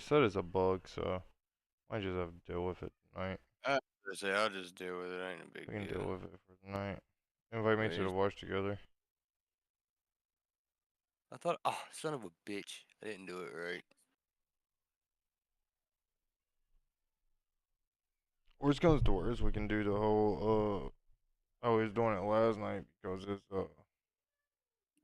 said it's a bug, so I just have to deal with it tonight. I was gonna say I'll just deal with it. Ain't a We big can deal. deal with it for tonight. Invite me to the Please. watch together. I thought, oh, son of a bitch, I didn't do it right. Worst comes to worst, we can do the whole I was doing it last night because it's.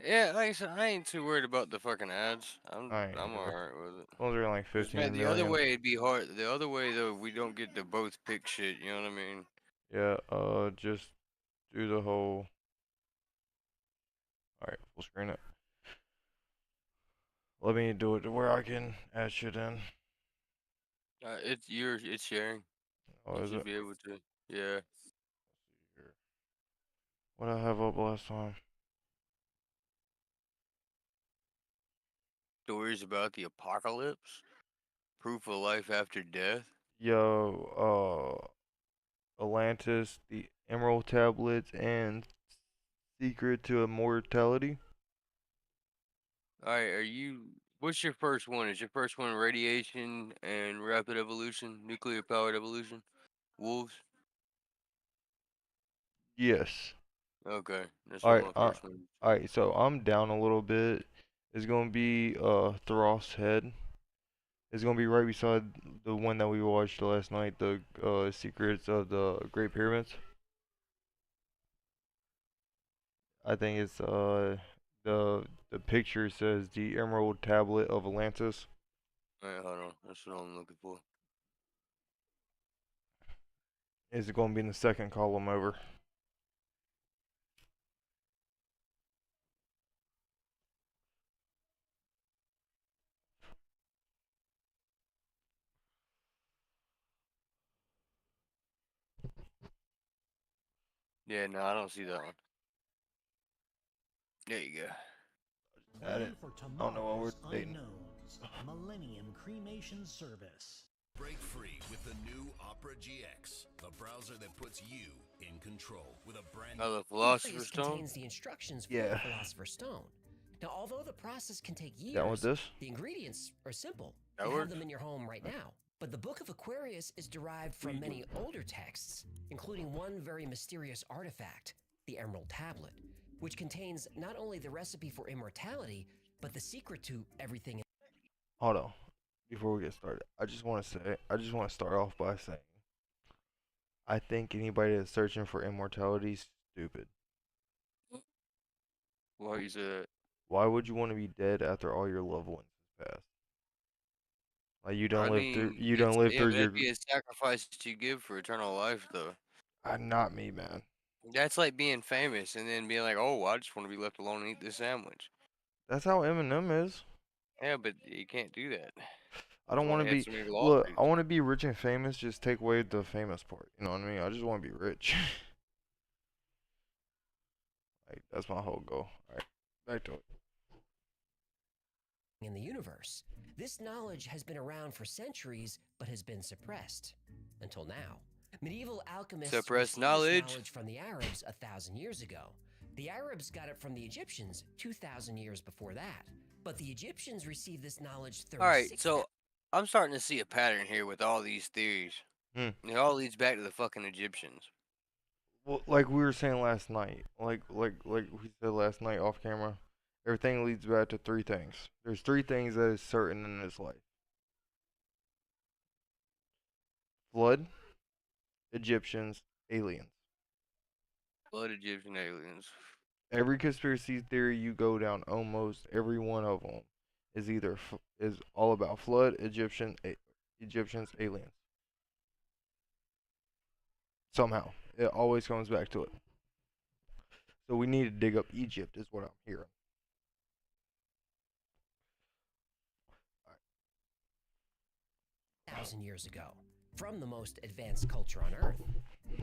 Yeah, like I said, I ain't too worried about the fucking ads. I'm I ain't I'm either. alright with it. Those are like 'Cause man, 15 the other million. way it'd be hard. The other way though, we don't get to both pick shit. You know what I mean? Yeah, just do the whole. Alright, full screen it. Let me do it to where I can add shit in. It's sharing. Oh, You is should it? be able to. Yeah. What I have up last time? Stories about the apocalypse. Proof of life after death. Yo, Atlantis, the Emerald Tablets, and Secret to Immortality. Alright, are you? What's your first one? Is your first one radiation and rapid evolution, nuclear powered evolution, wolves? Yes. Okay, that's what Alright, my first one is. alright, so I'm down a little bit. It's gonna be Throst's head. It's gonna be right beside the one that we watched last night, the Secrets of the Great Pyramids. I think it's the picture says the Emerald Tablet of Atlantis. Alright, hold on. That's what I'm looking for. It's gonna be in the second column over. Yeah, no, I don't see that one. There you go. Add it. Plan for I don't know what we're tomorrow's dating. unknowns. Millennium Cremation Service. Break free with the new Opera GX, the browser that puts you in control with a brand Oh, new. the Philosopher's Aquarius Stone? contains the instructions for Yeah. the Philosopher's Stone. Now, although the process can take Down with years, this? the ingredients are simple. That You have works? them in your home right now. But the Book of Aquarius is derived from many older texts, including one very mysterious artifact, the Emerald Tablet, which contains not only the recipe for immortality, but the secret to everything. Hold on. Before we get started, I just want to start off by saying, I think anybody that's searching for immortality is stupid. Why you say that? Why would you want to be dead after all your loved ones has passed? Like I mean, you don't it's live yeah, through but your. that'd be a sacrifice that you give for eternal life, though. Not me, man. That's like being famous and then being like, "Oh, I just want to be left alone and eat this sandwich." That's how Eminem is. Yeah, but you can't do that. I That's don't why want they to had be. so many Look, I lawsuits. want to be rich and famous. Just take away the famous part. You know what I mean? I just want to be rich. Like that's my whole goal. All right, back to it. In the universe. This knowledge has been around for centuries, but has been suppressed. Until now. Medieval alchemists Suppressed received this knowledge. knowledge from the Arabs 1,000 years ago. The Arabs got it from the Egyptians 2,000 years before that. But the Egyptians received this knowledge All right, 36,000. so I'm starting to see a pattern here with all these theories. Hmm. It all leads back to the fucking Egyptians. Well, like we were saying last night, like we said last night off camera, everything leads back to three things. There's three things that is certain in this life: flood, Egyptians, aliens. Blood Egyptian aliens. Every conspiracy theory you go down, almost every one of them is is all about flood, Egyptians, aliens. Somehow, it always comes back to it. So we need to dig up Egypt, is what I'm hearing. 1,000 years ago. From the most advanced culture on Earth.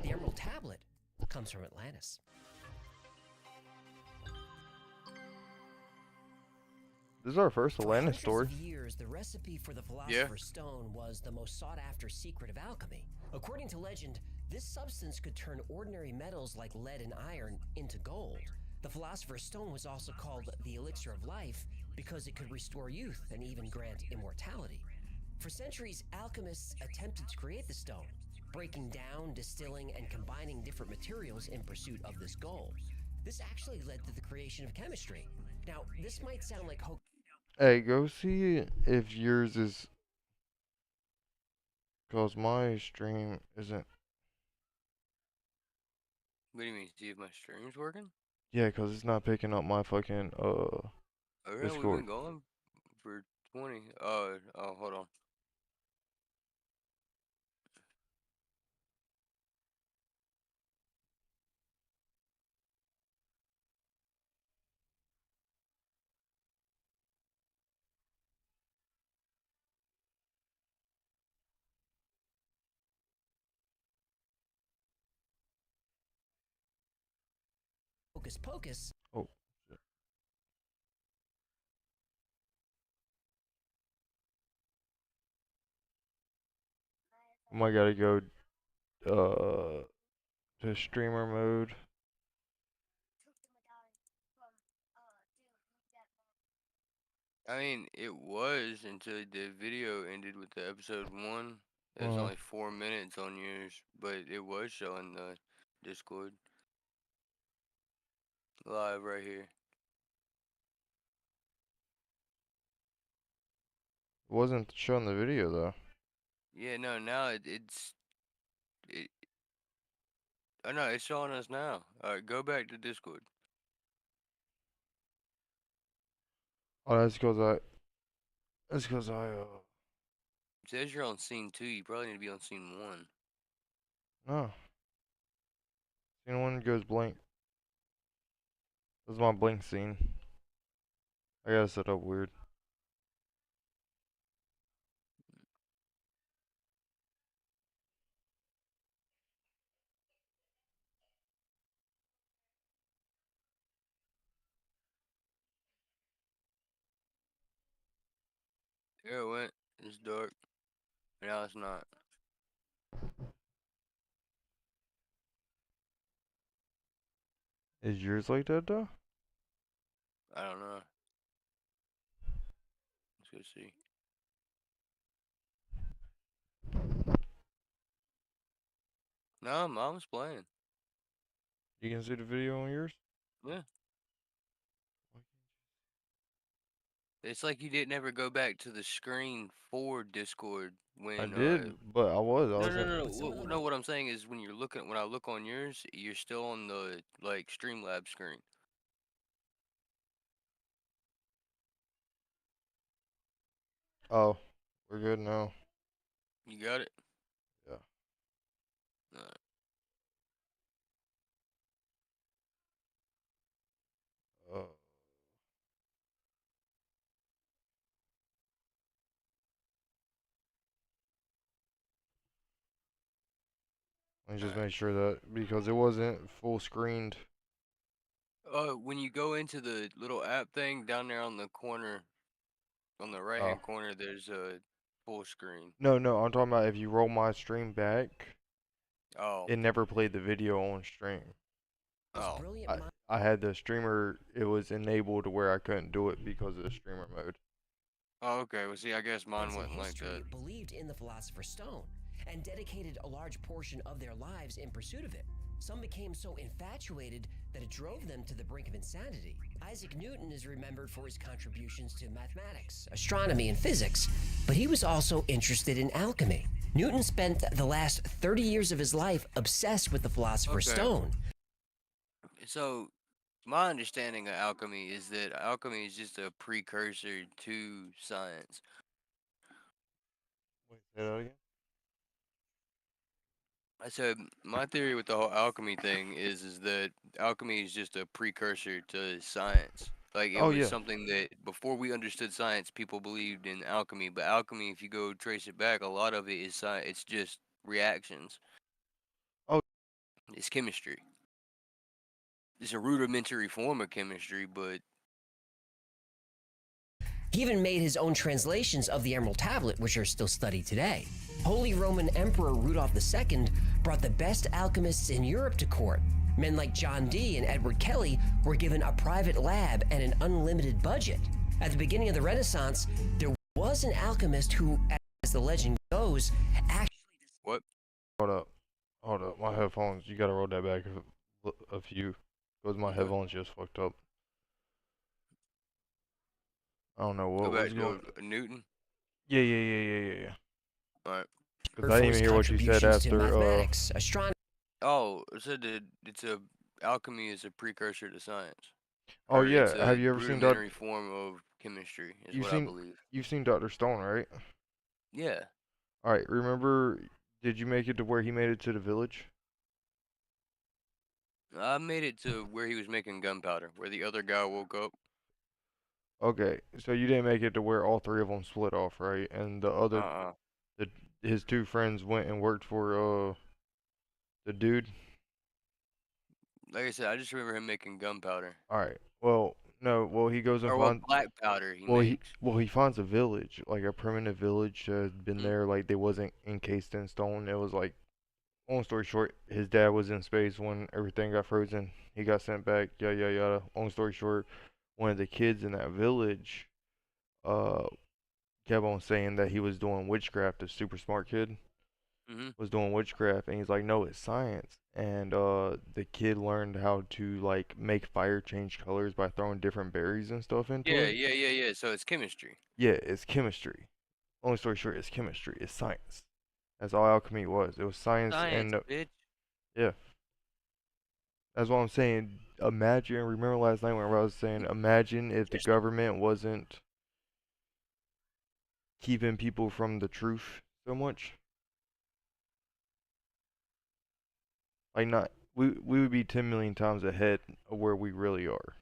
The Emerald Tablet comes from Atlantis. This is our first For Atlantis hundreds story. of years, the recipe for the Philosopher's Stone was the most sought-after secret of alchemy. According to legend, this substance could turn ordinary metals like lead and iron into gold. The Philosopher's Stone was also called the Elixir of Life because it could restore youth and even grant immortality. For centuries, alchemists attempted to create the stone, breaking down, distilling, and combining different materials in pursuit of this goal. This actually led to the creation of chemistry. Now, this might sound like Hey, go see if yours is, cause my stream isn't. What do you mean? See if my stream's working? Yeah, cause it's not picking up my fucking Oh, yeah, we've Discord. been going for 20. Oh, hold on. hocus pocus. Oh, shit. I might gotta go to streamer mode. I mean, it was until the video ended with the episode 1. It was Uh, only 4 minutes on yours, but it was showing the Discord live right here. it wasn't showing the video though. Yeah, no, now it. Oh no, it's showing us now. All right, go back to Discord. Oh, that's cause It says you're on scene 2. You probably need to be on scene 1. no. Scene one goes blank. This is my blank scene. I gotta set up weird. There it went. It's dark. Now it's not. Is yours like that though? I don't know. Let's go see. No, mom's playing. You can see the video on yours? Yeah. It's like you didn't ever go back to the screen for Discord I when did, but I was. I no, was no, in. no, But some of no. them No, what I'm saying is when you're looking, when I look on yours, you're still on the like Streamlabs screen. Oh, we're good now. You got it. Yeah. Alright. Uh, let me just Alright. make sure that because it wasn't full screened. When you go into the little app thing down there on the corner, on the right Oh. hand corner, there's a full screen. No, no, I'm talking about if you roll my stream back, Oh, it never played the video on stream. oh, brilliant I minds I had the streamer. It was enabled to where I couldn't do it because of the streamer mode. oh. Okay. Well, see, I guess mine in wasn't like history that. believed in the Philosopher's Stone and dedicated a large portion of their lives in pursuit of it. Some became so infatuated that it drove them to the brink of insanity. Isaac Newton is remembered for his contributions to mathematics, astronomy, and physics, but he was also interested in alchemy. Newton spent the last 30 years of his life obsessed with the Philosopher's Okay. Stone. So, my understanding of alchemy is that alchemy is just a precursor to science. Wait, say that again? I said my theory with the whole alchemy thing is that alchemy is just a precursor to science. Like it Oh was yeah. something that before we understood science, people believed in alchemy. But alchemy, if you go trace it back, a lot of it is science. It's just reactions. Oh. It's chemistry. It's a rudimentary form of chemistry, but He even made his own translations of the Emerald Tablet, which are still studied today. Holy Roman Emperor Rudolph II brought the best alchemists in Europe to court. Men like John Dee and Edward Kelly were given a private lab and an unlimited budget. At the beginning of the Renaissance, there was an alchemist who, at as the legend goes, actually What? Hold up. My headphones. You gotta roll that back a few, cause my Okay. headphones just fucked up. I don't know Go what was back going. to Newton. Yeah. All right. Cause for I didn't his even hear what you said contributions to after. mathematics, astronomy. Oh, it said that alchemy is a precursor to science, Oh or it's yeah. Have a you ever seen rudimentary form of chemistry, is You've what I seen believe. you've seen Dr. Stone, right? Yeah, All right. Remember? Did you make it to where he made it to the village? I made it to where he was making gunpowder, where the other guy woke up. Okay. So you didn't make it to where all three of them split off, right? And Uh-uh. the his two friends went and worked for the dude. Like I said, I just remember him making gunpowder, All right. Well, no. Well, he goes and or well, finds. black powder he Well, he makes. well he finds a village, like a primitive village that had been Mm, there, like they wasn't encased in stone. It was like, long story short, his dad was in space when everything got frozen. He got sent back. Yada yada yada. Long story short, one of the kids in that village, uh, kept on saying that he was doing witchcraft. A super smart kid mhm. was doing witchcraft, and he's like, no, it's science. And the kid learned how to like make fire change colors by throwing different berries and stuff into Yeah, it. yeah. So it's chemistry. Yeah, it's chemistry. Long story short, it's chemistry. It's science. That's all alchemy was. It was science Science, and bitch. yeah. That's what I'm saying. Imagine. Remember last night when I was saying, imagine if the Yes. government wasn't keeping people from the truth so much. Like not, we would be 10 million times ahead of where we really are.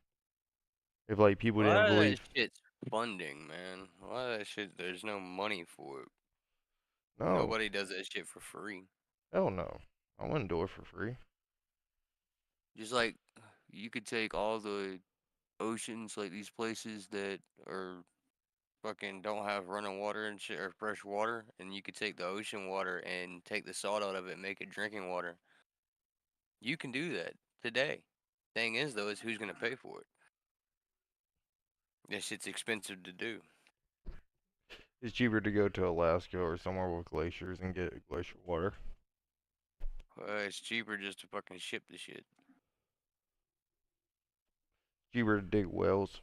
If like A people didn't lot of that believe. shit's funding, man. A lot of that shit, there's no money for it. No, Nobody does that shit for free. hell no. I wouldn't do it for free. Just like you could take all the oceans, like these places that are fucking don't have running water and shit or fresh water, and you could take the ocean water and take the salt out of it and make it drinking water. You can do that today. Thing is though, is who's gonna pay for it? That shit's expensive to do. It's cheaper to go to Alaska or somewhere with glaciers and get glacial water. It's cheaper just to fucking ship the shit. Cheaper to dig wells.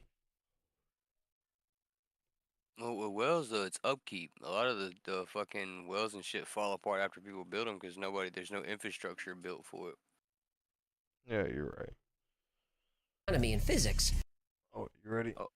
Well, with wells though, it's upkeep. A lot of the fucking wells and shit fall apart after people build them because there's no infrastructure built for it. Yeah, you're right. Astronomy and physics, Oh, you ready? Oh,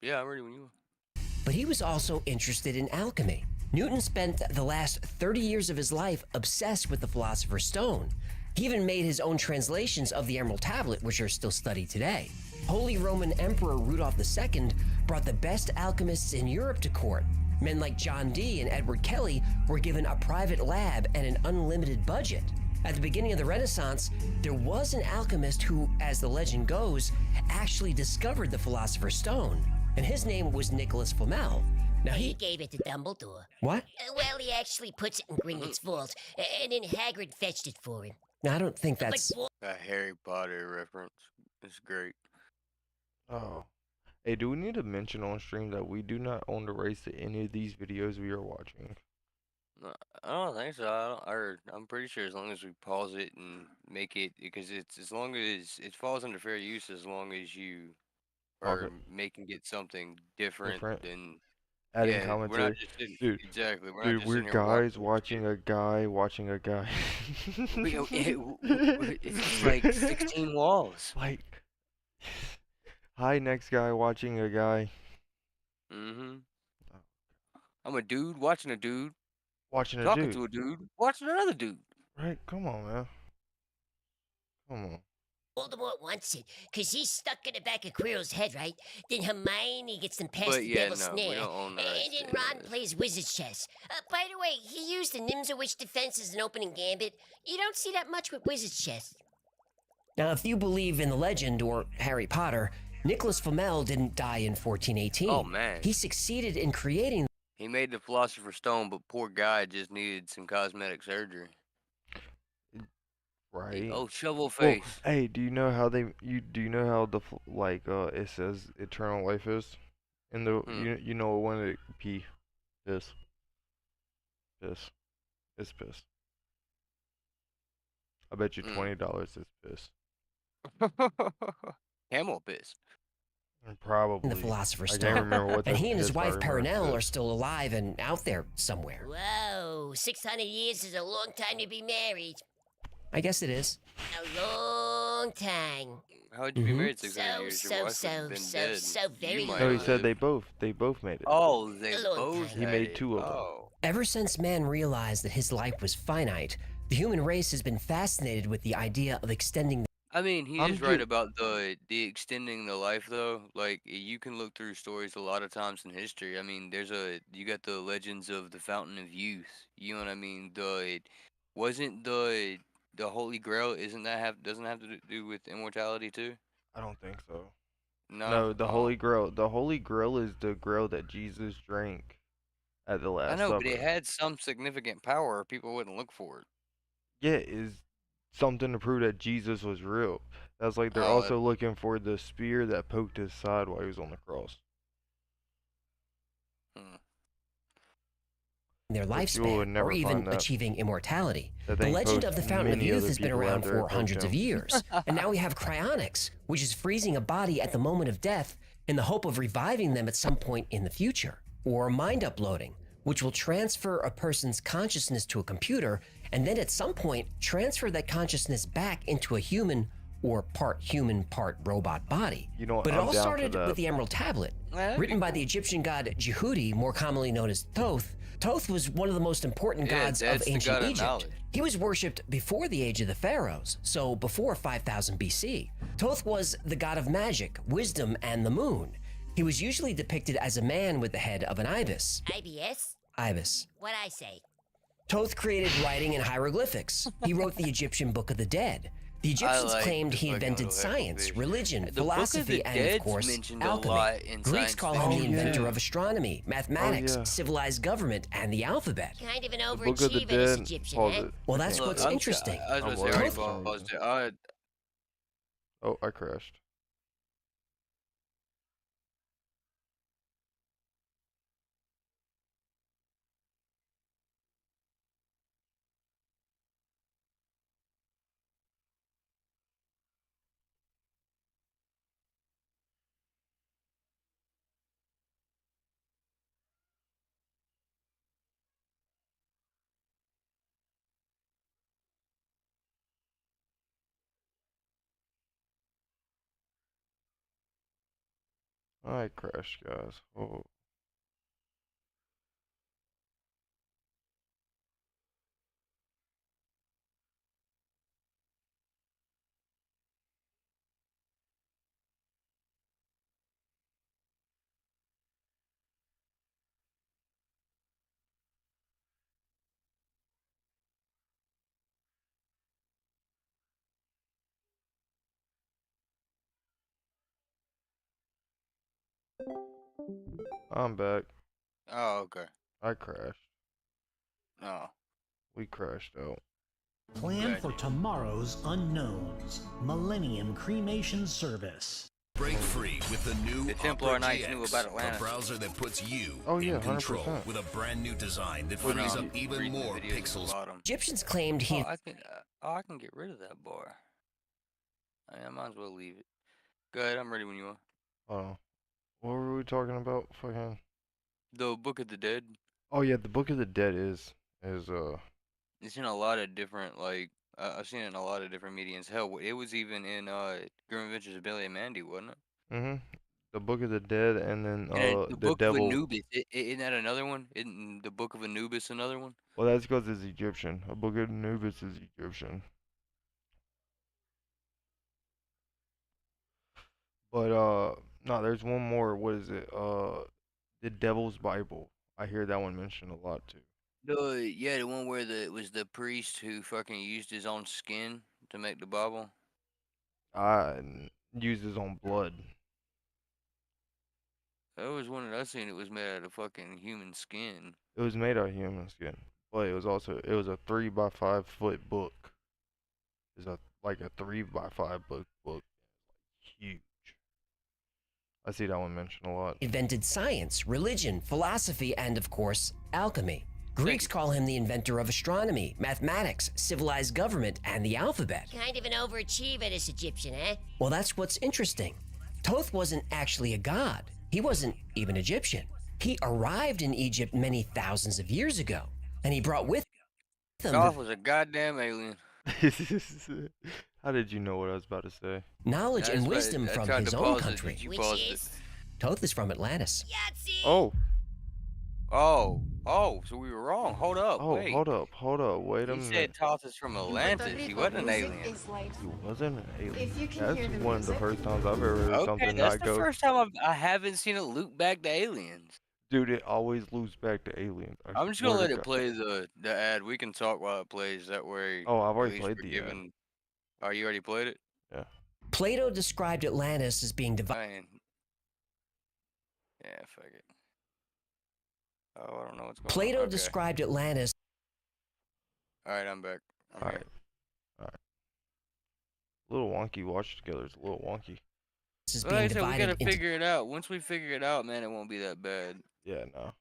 yeah, I'm ready when you are. but he was also interested in alchemy. Newton spent the last 30 years of his life obsessed with the Philosopher's Stone. He even made his own translations of the Emerald Tablet, which are still studied today. Holy Roman Emperor Rudolph II brought the best alchemists in Europe to court. Men like John Dee and Edward Kelly were given a private lab and an unlimited budget. At the beginning of the Renaissance, there was an alchemist who, as the legend goes, actually discovered the Philosopher's Stone, and his name was Nicholas Flamel. Now He gave it to Dumbledore. What? Well, he actually puts it in Gringotts Vault, and then Hagrid fetched it for him. Now, I don't think But that's. A Harry Potter reference. It's great. Oh. Hey, do we need to mention on stream that we do not own the rights to any of these videos we are watching? No, I don't think so. I'm pretty sure as long as we pause it and make it, because it's as long as it falls under fair use, as long as you Pause are it. making it something different Different. than. Adding Yeah, we're not commentary. just sitting. Dude, Exactly, we're not dude, just we're sitting here watching guys watching shit. a guy watching a guy. It's like 16 walls. Like, hi, next guy watching a guy. Mm-hmm. I'm a dude watching a dude, Watching a talking dude. to a dude, watching another dude. Right? Come on, man. Come on. Voldemort wants it, 'cause he's stuck in the back of Quirrell's head, right? Then Hermione gets them past But the yeah, devil's no, we snare, don't own the rights and to then any of Ron this. plays wizard's chess. By the way, he used the Nimzowitsch defense as an opening gambit. You don't see that much with wizard's chess. Now, if you believe in the legend or Harry Potter, Nicholas Flamel didn't die in 1418. Oh man, He succeeded in creating. he made the Philosopher's Stone, but poor guy just needed some cosmetic surgery. Right. Oh, shovel Well, face. hey, do you know how do you know how like it says eternal life is in the Hmm. you know what one of the P is? piss. It's piss. I bet you $20 it's piss. Camel piss. Probably. The Philosopher's I Stone. can't remember what the And he and his piss, but I wife remember it's Perenelle are piss. still alive and out there somewhere. Whoa, 600 years is a long time to be married. I guess it is. A long time. How would you be married 600 So, years? Your so, wife would have so, been so, dead. so You very might No, he have said lived. they both made it. Oh, they A long both time. He had made it. 2 of them. Oh. Ever since man realized that his life was finite, the human race has been fascinated with the idea of extending. I mean, he I'm is right ju- about the extending the life though. Like you can look through stories a lot of times in history. I mean, you got the legends of the Fountain of Youth. You know what I mean? Wasn't the Holy Grail, isn't that have doesn't have to do with immortality too? I don't think so. No. No, the Oh. Holy Grail. The Holy Grail is the grail that Jesus drank at the I Last know, but it Supper. had some significant power, or people wouldn't look for it. Yeah, is something to prove that Jesus was real. That's like they're Oh, also looking for the spear that poked his side while he was on the cross. hmm. Their But you would lifespan, never or even find that. achieving immortality. That The thing legend of poked the Fountain of many Youth other has been people around after it for poked hundreds of him. years, and now we have cryonics, which is freezing a body at the moment of death in the hope of reviving them at some point in the future, or mind uploading, which will transfer a person's consciousness to a computer and then at some point transfer that consciousness back into a human or part human, part robot body. You know what? But it I'm all down for started that. with the Emerald Tablet, That'd be written by cool. the Egyptian god Jehudi, more commonly known as Thoth. Thoth was one of the most important Yeah, gods of that's the ancient god of Egypt. knowledge. He was worshipped before the age of the pharaohs, so before 5000 BC. Thoth was the god of magic, wisdom, and the moon. He was usually depicted as a man with the head of an ibis. IBS? Ibis. What I say? Thoth created writing and hieroglyphics. He wrote the Egyptian Book of the Dead. The Egyptians like claimed the he fucking invented little science, exclamation. religion, The Book of philosophy, the and of Dead's course, mentioned a alchemy. lot in Greeks science call him the fiction, inventor too. of astronomy, mathematics, yeah. civilized government, and the alphabet. Kind of an The Book of the overachiever, this Dead. Egyptian, Pause eh? it. Well, I that's can't what's crash. interesting. I was I'm gonna say, worried I already for some paused reason. it. Oh, I crashed. I crashed, guys. Oh. I'm back. Oh, okay. I crashed. Oh, We crashed out. Plan Good. for tomorrow's unknowns. Millennium Cremation Service. Break free with the new The Templar Opera Knights GX, knew about Atlanta. the browser that puts you Oh, yeah, in control 100%. with a brand new design that What do frees you up even reading the more videos at the pixels. bottom. Egyptians claimed he I can get rid of that bar. I might as well leave it. Go ahead, I'm ready when you are. Oh. What were we talking about? Fucking. The Book of the Dead. Oh yeah, the Book of the Dead is It's in a lot of different I've seen it in a lot of different mediums. Hell, it was even in Grim Adventures of Billy and Mandy, wasn't it? mhm. The Book of the Dead and then And then the the Book of Devil. Anubis. Isn't that another one? Isn't the Book of Anubis another one? Well, that's because it's Egyptian. A Book of Anubis is Egyptian. But no, there's one more. What is it? The Devil's Bible. I hear that one mentioned a lot too. The one where it was the priest who fucking used his own skin to make the Bible. Used his own blood. That was one that I seen. It was made out of fucking human skin. It was made out of human skin, but it was a 3 by 5 foot book. It's like a 3 by 5 book. Huge. I see that one mentioned a lot. invented science, religion, philosophy, and of course, alchemy. Greeks you. call him the inventor of astronomy, mathematics, civilized government, and the alphabet. Kind of an overachiever, this Egyptian, eh? Well, that's what's interesting. Thoth wasn't actually a god. He wasn't even Egyptian. He arrived in Egypt many thousands of years ago, and he brought with him Golf was a goddamn alien. How did you know what I was about to say? knowledge and wisdom I from tried his to own pause it, country. but you Which paused it. is Thoth is from Atlantis. Yahtzee! Oh, so we were wrong. Hold up, Oh, wait. hold up, wait a He minute. said Toth is from Atlantis. He wasn't an alien. He wasn't an alien. If you can That's hear the one of the music. first times I've ever heard Okay, something that's not the go. first time I haven't seen it loop back to aliens. Dude, it always loops back to aliens. I I'm just gonna swear let to it God. play the ad. We can talk while it plays. That way, Oh, I've at already least played we're the ad. given. Oh, you already played it? Yeah. Plato described Atlantis as being divided. Man. Yeah, fuck it. Oh, I don't know what's going Plato on. Okay. described Atlantis All right, I'm back. I'm Alright. here. A little wonky. Watch together. It's a little wonky. as Like being I said, we divided gotta into figure it out. Once we figure it out, man, it won't be that bad. Yeah, no.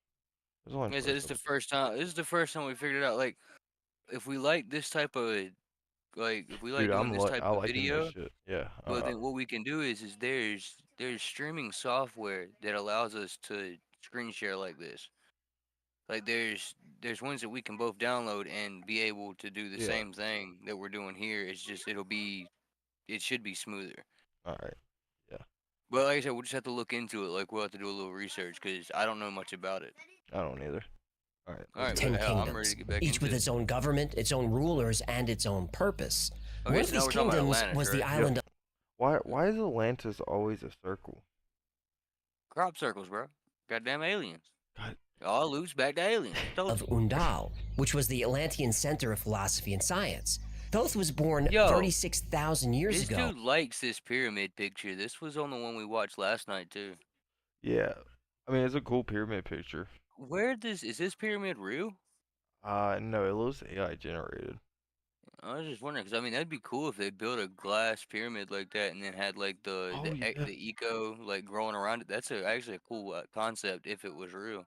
There's only Like I said, this is the first time. This is the first time we figured it out. Like, if we like this type of, if we like Dude, doing this type I of liking video, this shit. Yeah. well, then what we can do is there's streaming software that allows us to screen share like this. Like there's ones that we can both download and be able to do the Yeah. same thing that we're doing here. It's just it should be smoother. Alright. But like I said, we'll just have to look into it. Like we'll have to do a little research because I don't know much about it. I don't either. Alright. All right, let's ten get it. hell, I'm ready kingdoms, to get back each into with it. its own government, its own rulers, and its own purpose. Okay, One so of now these we're talking about kingdoms Atlantis, was the right? island of Why is Atlantis always a circle? Crop circles, bro. Goddamn aliens. God. All loops back to aliens. Told you. Undal, which was the Atlantean center of philosophy and science. Thoth was born Yo, 36,000 years This ago. dude likes this pyramid picture. This was on the one we watched last night too. Yeah. I mean, it's a cool pyramid picture. Is this pyramid real? No, it looks AI generated. I was just wondering, because I mean that'd be cool if they built a glass pyramid like that and then had like Oh, yeah. the eco like growing around it. That's actually a cool concept if it was real.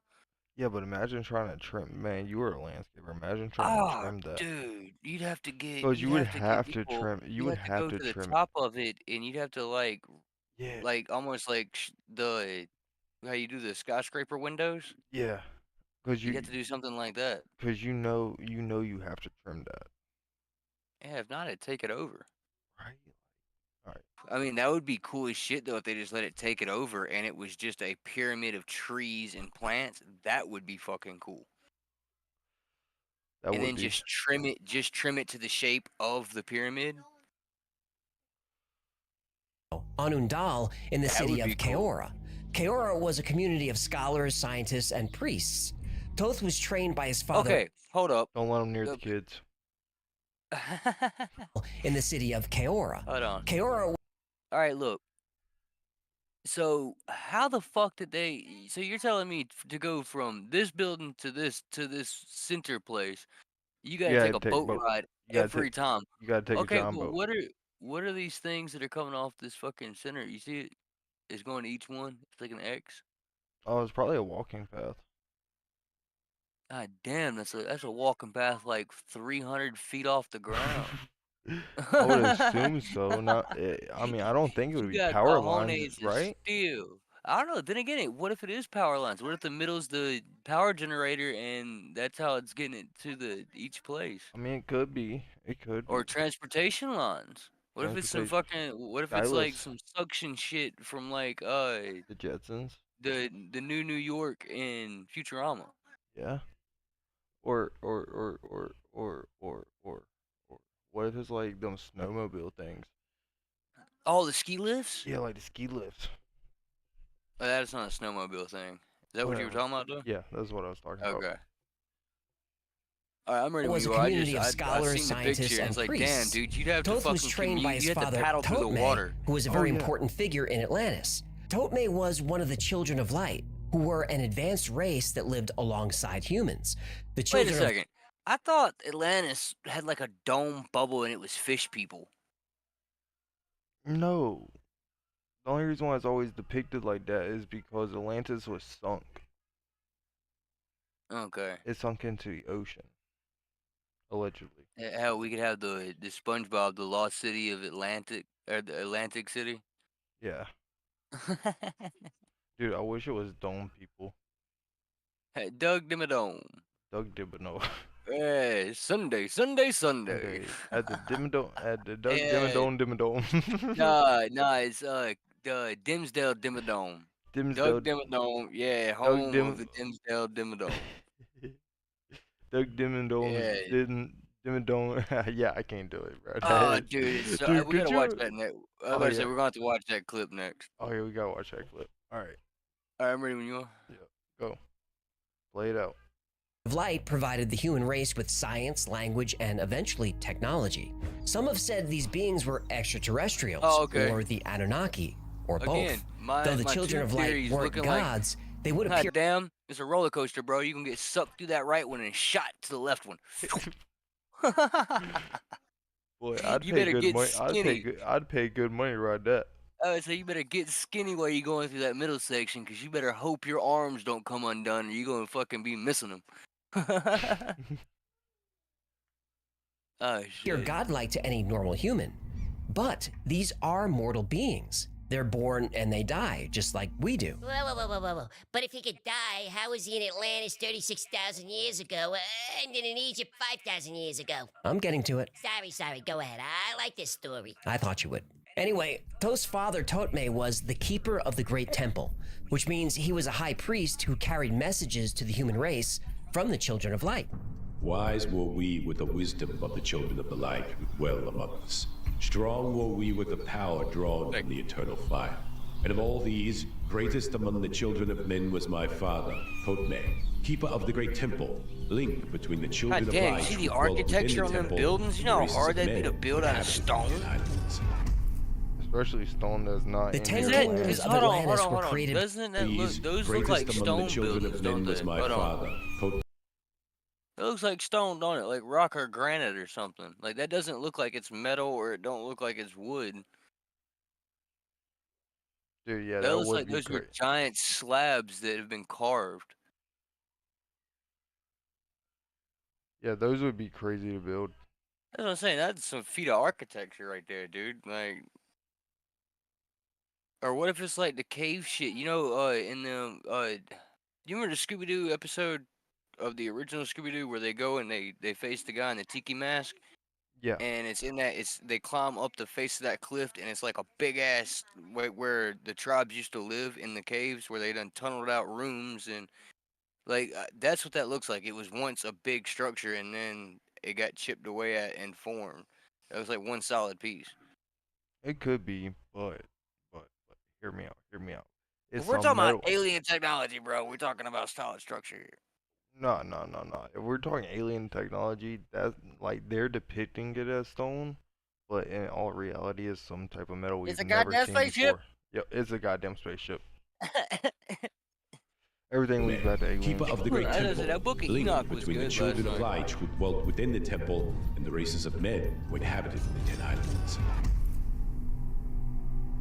Yeah, but imagine trying to trim. Man, you were a landscaper. Imagine trying to Ah, trim that. dude, you'd have to get Because you would have to people. trim. You You'd would have have to to go to the trim it. top of it, and you'd have to Yeah. almost like the how you do the skyscraper windows. Yeah. Because You'd have to do something like that. you know, you have to trim that, Yeah, if not, it'd take it over. right? All right. I mean, that would be cool as shit though if they just let it take it over and it was just a pyramid of trees and plants. That would be fucking cool. That And would then be. just trim it to the shape of the pyramid. On Undal in the That city would of be cool. Keora. Keora was a community of scholars, scientists, and priests. Thoth was trained by his father Okay, hold up. Don't let them near the Okay. kids. in the city of Keora. Hold on. Keora All right, look. So how the fuck did they? So you're telling me to go from this building to this center place? You gotta Yeah, take a take boat boat. ride You gotta every take. time. You gotta take Okay, a John but boat. what are these things that are coming off this fucking center? You see it? It's going to each one. It's like an X. Oh, it's probably a walking path. God damn, that's a walking path like 300 feet off the ground. I would assume so. Not. I mean, I don't think it would You be got power cojones lines, to right? steal. I don't know. Then again, what if it is power lines? What if the middle's the power generator and that's how it's getting it to each place? I mean, it could be. It could Or be. transportation lines. What if it's some Transportation. what if it's like Skyless. some suction shit from like The Jetsons. the new New York in Futurama? Yeah. Or what if it's like them snowmobile things? Oh, the ski lifts? Yeah, like the ski lifts. Oh, that's not a snowmobile thing. Is that what you were Whatever. talking about though? Yeah, that's what I was talking about. Okay. All right, I'm ready when was a you are. community of I scholars, seen the scientists, picture and and it's like, damn, priests. dude, you'd have to Thoth was fucking trained by his you have father to paddle through the Ptolemy, water. who was a Oh, very yeah. important figure in Atlantis. Ptolemy was one of the children of light, who were an advanced race that lived alongside humans. The Wait children a of second. I thought Atlantis had like a dome bubble and it was fish people. No. The only reason why it's always depicted like that is because Atlantis was sunk. Okay. It sunk into the ocean, allegedly. How we could have the SpongeBob, the lost city of Atlantic, or the Atlantic City. Yeah. Dude, I wish it was dome people. Hey, Doug Dimmadome. Doug Dimmadome. Hey, Sunday, Sunday, Sunday. Sunday at the Dimmadome at the Doug Yeah, Dimmadome. nah, it's the Dimsdale Dimmadome. Doug Dimsdale Dimmadome, yeah, Doug home of Dim the Dimsdale Dimmadome. Doug Dimmadome's Yeah. didn't Dimmadome. Yeah, I can't do it, bro. Oh, dude, it's so, Dude, we could gotta watch you? that next. I was Oh about to say yeah. we're going to have to watch that clip next. Oh yeah, we gotta watch that clip. All right, All right, I'm ready when you are. yeah, go. Play it out. of light provided the human race with science, language, and eventually technology. Some have said these beings were extraterrestrials, Oh, okay. or the Anunnaki, or Again, both. Though the my children two of light theories weren't looking like, gods, they would appear. God damn, it's a roller coaster, bro. You can get sucked through that right one and shot to the left one. Boy, I'd You pay better good get money. skinny. I'd pay good money to ride that. I would say you better get skinny while you're going through that middle section, because you better hope your arms don't come undone, or you're going to fucking be missing them. Oh, appear shit. godlike to any normal human. But these are mortal beings. They're born and they die, just like we do. Whoa. But if he could die, how was he in Atlantis 36,000 years ago and in Egypt 5,000 years ago? I'm getting to it. Sorry, go ahead. I like this story. I thought you would. Anyway, Thoth's father Totme was the keeper of the great temple, which means he was a high priest who carried messages to the human race from the children of light. Wise were we with the wisdom of the children of the light who dwell among us. Strong were we with the power drawn from the eternal fire. And of all these, greatest among the children of men was my father, Thotme, keeper of the great temple, link between the children God of damn, light you see who the dwelt within architecture the on them temple, buildings? You and know the how races hard of that'd be men to who build out of inhabited stone? the islands. Especially stone that's not The in 10 your kingdoms land. of Atlantis were hold on. created. Doesn't that look? These, Those look greatest like among stone the children buildings, of don't men was they? my Hold on. father, Thotme. It looks like stone, don't it? Like rock or granite or something. Like that doesn't look like it's metal, or it don't look like it's wood. Dude, yeah, That that looks would like be those are great. giant slabs that have been carved. Yeah, those would be crazy to build. That's what I'm saying. That's some feat of architecture right there, dude. Like, or what if it's like the cave shit? You know, in the you remember the Scooby Doo episode of the original Scooby Doo where they go and they face the guy in the tiki mask, Yeah. and it's in that they climb up the face of that cliff, and it's like a big ass where the tribes used to live in the caves, where they done tunneled out rooms, and like that's what that looks like. It was once a big structure, and then it got chipped away at and formed. It was like one solid piece. It could be, but hear me out. Hear me out. It's If we're some talking about metal. alien technology, bro, we're talking about solid structure here. No. If we're talking alien technology, that's like they're depicting it as stone, but in all reality, it's some type of metal we've It's a never goddamn seen spaceship. before. Yep, it's a goddamn spaceship. Everything leads back to aliens. Keeper of the great I know, temple, that book of link Enoch was between the good children last of night. light who dwelt within the temple and the races of men who inhabited the 10 islands.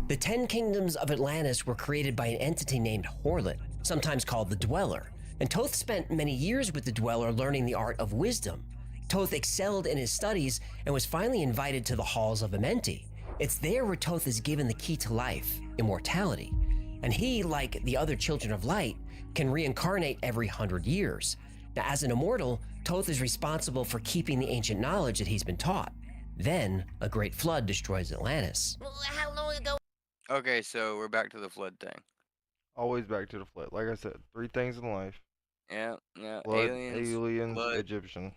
The 10 kingdoms of Atlantis were created by an entity named Horlet, sometimes called the Dweller. And Thoth spent many years with the Dweller learning the art of wisdom. Thoth excelled in his studies and was finally invited to the halls of Amenti. It's there where Thoth is given the key to life, immortality. And he, like the other children of light, can reincarnate every 100 years. Now, as an immortal, Thoth is responsible for keeping the ancient knowledge that he's been taught. Then, a great flood destroys Atlantis. Well, how long ago? Okay, so we're back to the flood thing. Always back to the flood. Like I said, three things in life: Yeah. flood, Aliens, flood. Egyptian.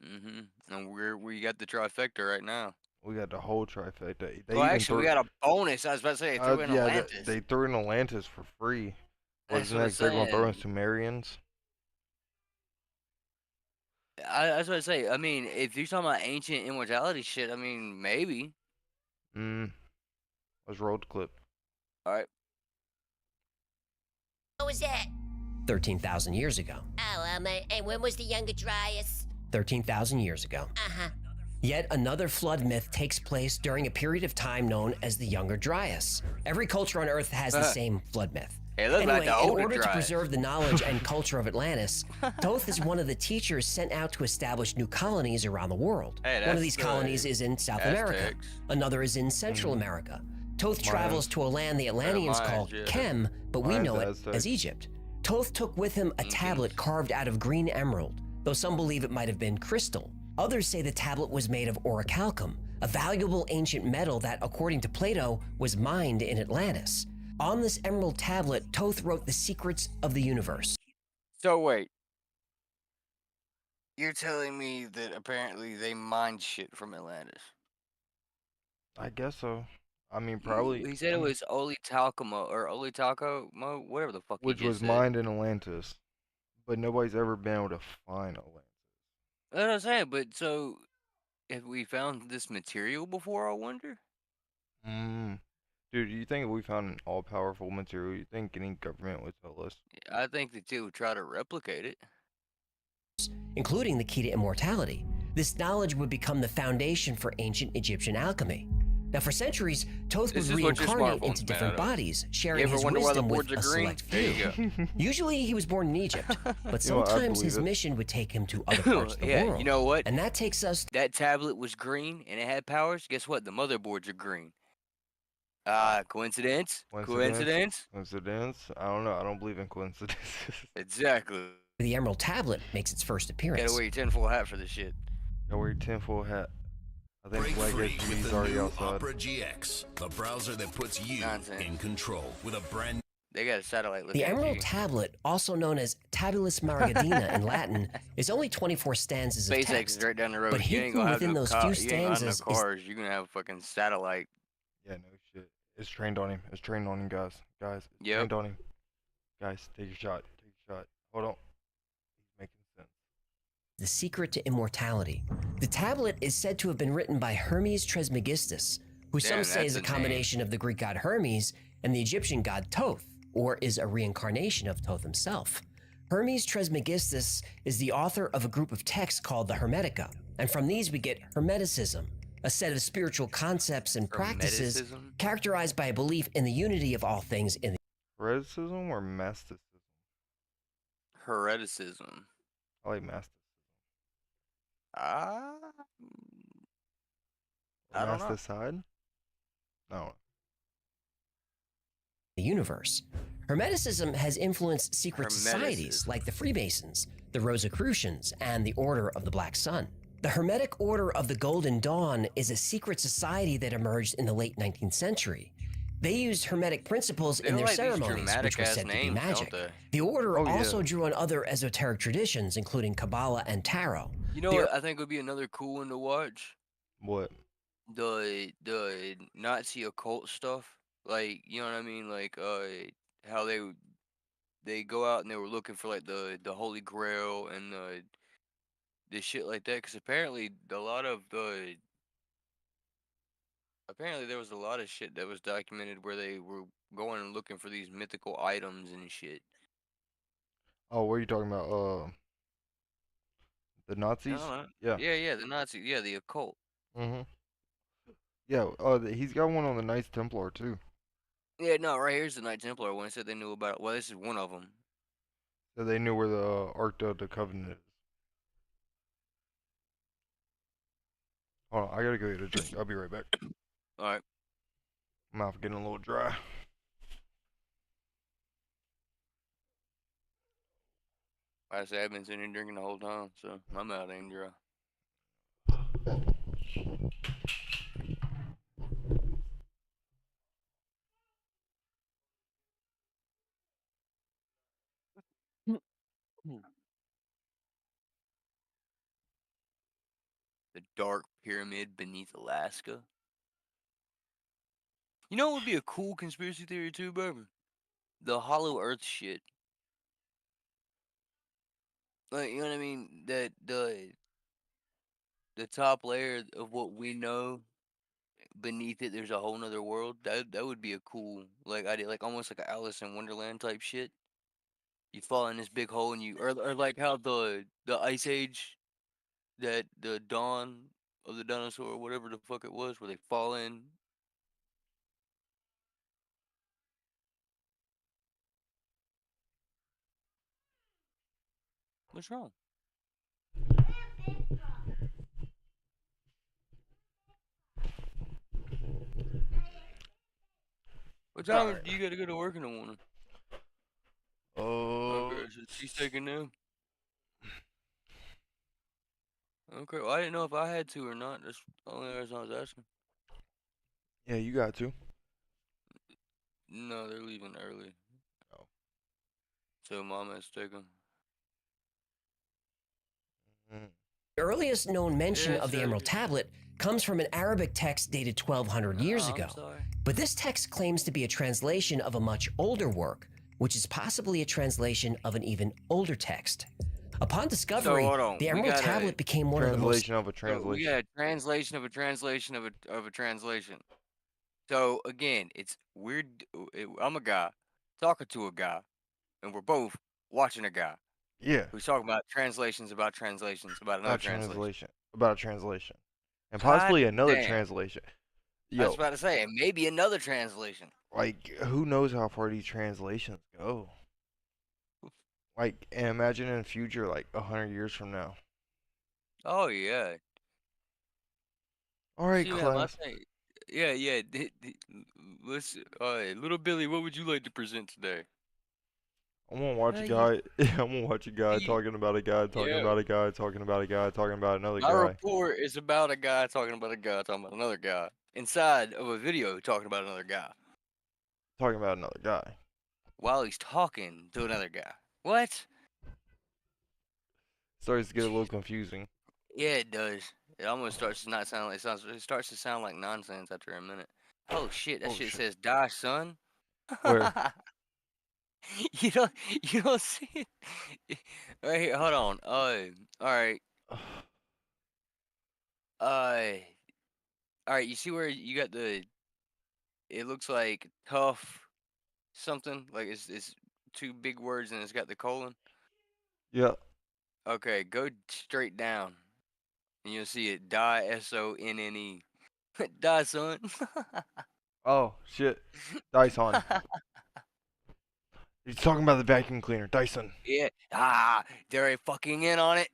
And we got the trifecta right now. We got the whole trifecta. They Well, even actually, we got a bonus. I was about to say they threw in yeah, Atlantis. they threw in Atlantis for free. That's What's what I'm next? They're gonna throw in saying. Sumerians. That's what I say. I mean, if you're talking about ancient immortality shit, I mean, maybe. Let's roll the clip. All right. What was that? 13,000 years ago. Oh, and when was the Younger Dryas? 13,000 years ago. Uh-huh. Yet another flood myth takes place during a period of time known as the Younger Dryas. Every culture on Earth has the same flood myth. Hey, look like Anyway, the in older order to drives. preserve the knowledge and culture of Atlantis, Thoth is one of the teachers sent out to establish new colonies around the world. Hey, One of that's these the colonies is in South America. Aztecs. Another is in Central America. Thoth travels Mayans. to a land the Atlanteans Mayans, call yeah. Kem, but we Mayans, know it Aztecs. as Egypt. Thoth took with him a Incans. tablet carved out of green emerald, though some believe it might have been crystal. Others say the tablet was made of orichalcum, a valuable ancient metal that, according to Plato, was mined in Atlantis. On this emerald tablet, Thoth wrote the secrets of the universe. So wait. You're telling me that apparently they mined shit from Atlantis? I guess so. I mean, probably. He said I it mean, was Oli Talcamo or Oli Talcomo, whatever the fuck he which just was said. mined in Atlantis, but nobody's ever been able to find Atlantis. That's what I'm saying, but so have we found this material before, I wonder? Mm. Dude, you think if we found an all-powerful material, you think any government would tell us? I think that they would try to replicate it. Including the key to immortality. This knowledge would become the foundation for ancient Egyptian alchemy. Now, for centuries, Thoth would This is what your reincarnate smartphone's into made different out of. bodies, You sharing ever his wonder why the wisdom boards with are a green? select There few. you go. Usually, he was born in Egypt, but You know what, I sometimes his believe it. mission would take him to other parts of the Yeah, world. you know what? And that takes us That tablet was green and it had powers. Guess what? The motherboards are green. Coincidence? Coincidence? Coincidence? I don't know. I don't believe in coincidences. Exactly. the emerald tablet makes its first Gotta appearance. wear your tinfoil hat for this shit. I wear your tinfoil hat. I think Break Black free SG's with the already new outside. Opera GX, the browser that puts you Nonsense. in control with a brand They got a satellite looking The at Emerald you. Tablet, also known as Tabulus Margadina in Latin, is only 24 stanzas of SpaceX text. is right down the road. But You ain't hidden gonna have within no those car. few You ain't gonna have no stanzas is cars. You're gonna have a fucking satellite. Yeah, no shit. It's trained on him. It's trained on him, guys. Guys, it's Yep. trained on him. Guys, take your shot. Take your shot. Hold on. He's making sense. the secret to immortality. The tablet is said to have been written by Hermes Trismegistus, who some Damn, say that's is a a name. combination of the Greek god Hermes and the Egyptian god Thoth, or is a reincarnation of Thoth himself. Hermes Trismegistus is the author of a group of texts called the Hermetica, and from these we get Hermeticism, a set of spiritual concepts and practices Hermeticism? characterized by a belief in the unity of all things in the Hereticism or masticism? Hereticism. I like masticism. Ah. Or I don't know. masticide? No. universe. Hermeticism has influenced secret societies Hermeticism. like the Freemasons, the Rosicrucians, and the Order of the Black Sun. The Hermetic Order of the Golden Dawn is a secret society that emerged in the late 19th century. They used Hermetic principles They in don't their like these ceremonies, which dramatic were ass said to be names, don't magic. they? The order Oh, yeah. also drew on other esoteric traditions, including Kabbalah and Tarot. You know The- what I think would be another cool one to watch? What? The Nazi occult stuff. Like, you know what I mean? Like how they go out and they were looking for like the Holy Grail and the shit like that. Because apparently apparently there was a lot of shit that was documented where they were going and looking for these mythical items and shit. Oh, what are you talking about? The Nazis? Uh-huh. Yeah. Yeah, the Nazi, yeah, the occult. Mm-hmm. Yeah, he's got one on the Knights Templar, too. Yeah, no, right here's the Knight Templar one. It said they knew about it. Well, this is one of them. So they knew where the Ark of the Covenant is. Hold on, I gotta go get a drink. I'll be right back. All right. Mouth getting a little dry. I say I've been sitting here drinking the whole time, so my mouth ain't dry. The Dark Pyramid beneath Alaska. You know what would be a cool conspiracy theory too, baby? The Hollow Earth shit. Like, you know what I mean? That the top layer of what we know, beneath it there's a whole nother world. That would be a cool like idea, like almost like a Alice in Wonderland type shit. You fall in this big hole and or like how the Ice Age, that the dawn of the dinosaur or whatever the fuck it was, where they fall in. What's wrong? What time do you gotta go to work in the morning? Okay, so she's taking them. Okay, well, I didn't know if I had to or not. That's the only reason I was asking. Yeah, you got to. No, they're leaving early. Oh. So mom has to take them. The earliest known mention Yeah, of the so Emerald Tablet comes from an Arabic text dated 1200 years I'm ago. sorry. But this text claims to be a translation of a much older work, which is possibly a translation of an even older text. Upon discovery, hold on, the we Emerald got a Tablet became one of the most Translation of a So we translation. got a translation of a translation of a translation. So again, it's weird. I'm a guy talking to a guy, and we're both watching a guy Yeah, who's talking about translations about translations about another about translation. translation. About a translation. And Hot possibly another damn! translation. I was Yo, about to say, and maybe another translation. like, who knows how far these translations go? Like, and imagine in the future, like, 100 years from now. Oh yeah. Alright, See, man, my class. thing. Yeah, yeah. Let's. Little Billy, what would you like to present today? I'm gonna watch a You, guy. I'm gonna watch a guy you, talking about a guy, talking yeah. about a guy, talking about a guy, talking about another My guy, report is about a guy talking about a guy talking about another guy inside of a video talking about another guy talking about another guy. while he's talking to another guy. What? Starts to get a little confusing. Yeah, it does. It almost starts to not sound like it starts to sound like nonsense after a minute. Oh shit! That Oh shit shit. says "die, son." Where? you don't you don't see it right here. Hold on. All right. Uh, all right. You see where you got the? It looks like tough something. Like it's two big words and it's got the colon. Yeah. Okay, go straight down and you'll see it. Die SONNE. Die, son. Oh shit. Dyson. He's talking about the vacuum cleaner. Dyson. Yeah. They're fucking in on it.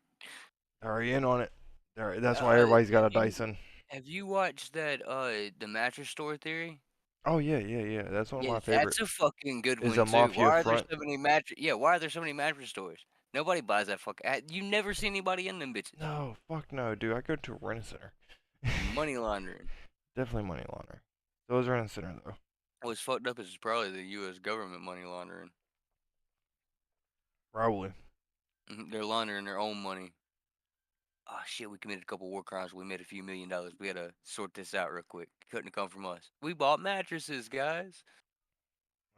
They're already in on it. That's why Uh, everybody's got have a you Dyson. have you watched that the mattress store theory? Oh yeah, yeah, yeah. That's one of Yeah, my favorite. that's a fucking good Is one a too. mafia Why are there front. so many mattress? Yeah, why are there so many mattress stores? Nobody buys that fuck. You never see anybody in them bitches. No, fuck no, dude. I go to a rent center. Money laundering. Definitely money laundering. Those rent center though. What's fucked up is probably the U.S. government money laundering. Probably. They're laundering their own money. Oh shit, we committed a couple war crimes. We made a few $1 million. We gotta sort this out real quick. Couldn't have come from us. We bought mattresses, guys.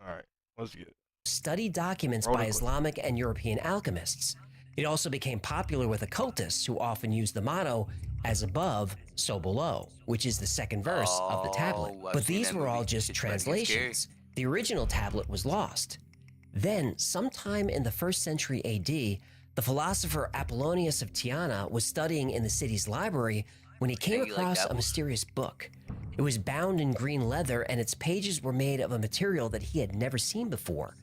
Alright. Let's get it. studied documents Roll by the clip. Islamic and European alchemists. It also became popular with occultists who often used the motto, as above, so below, which is the second verse of the tablet. Oh, I've But seen these that were all movie. just Shit's about to get scary. translations. The original tablet was lost. Then, sometime in the 1st century AD, the philosopher Apollonius of Tyana was studying in the city's library when he came you like across a apples? mysterious book. It was bound in green leather and its pages were made of a material that he had never seen before.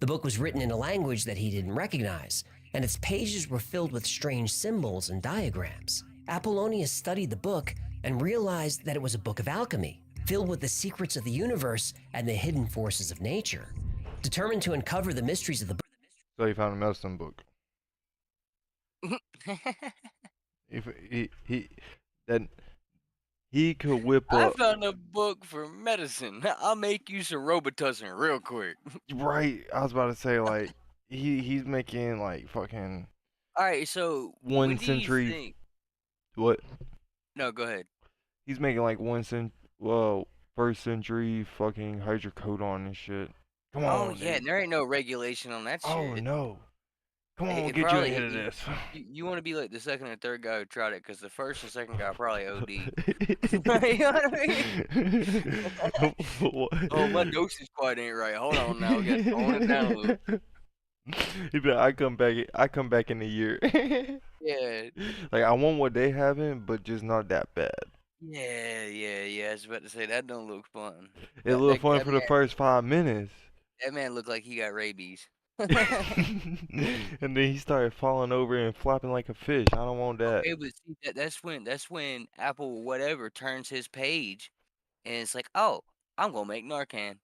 The book was written in a language that he didn't recognize, and its pages were filled with strange symbols and diagrams. Apollonius studied the book and realized that it was a book of alchemy, filled with the secrets of the universe and the hidden forces of nature. Determined to uncover the mysteries of the book, So he found a medicine book. He then he could whip I up. found a book for medicine. I'll make you some Robitussin real quick. Right. I was about to say like he's making like fucking All right, so one when do you century. think? What? No, go ahead. He's making like first century fucking hydrocodone and shit. Come Oh on, yeah, dude. and there ain't no regulation on that Oh shit. no. Come on, we'll It get you probably ahead of this. you want to be like the second or third guy who tried it, because the first and second guy probably OD. You know what I mean? Oh, my dosage quite ain't right. Hold on now, we got to tone it down a little. He be like, I come back in a year. Yeah, Like I want what they having, but just not that bad. yeah. I was about to say that don't look fun. It looked fun That for the man, first 5 minutes. that man looked like he got rabies. And then he started falling over and flopping like a fish. I don't want that. Okay, but see that's when Apple whatever turns his page and it's like, oh, I'm gonna make Narcan.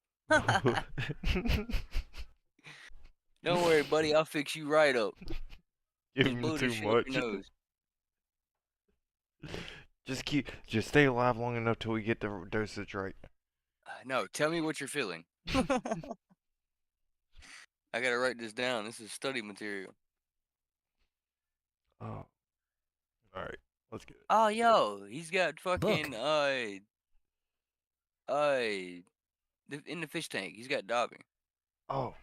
Don't worry, buddy, I'll fix you right up. Give Just him blow this too shit up your much. nose. Just stay alive long enough till we get the dosage right. No, tell me what you're feeling. I gotta write this down. This is study material. Oh, all right. Let's get it. Oh, yo, he's got Book. fucking in the fish tank. He's got Dobby Oh,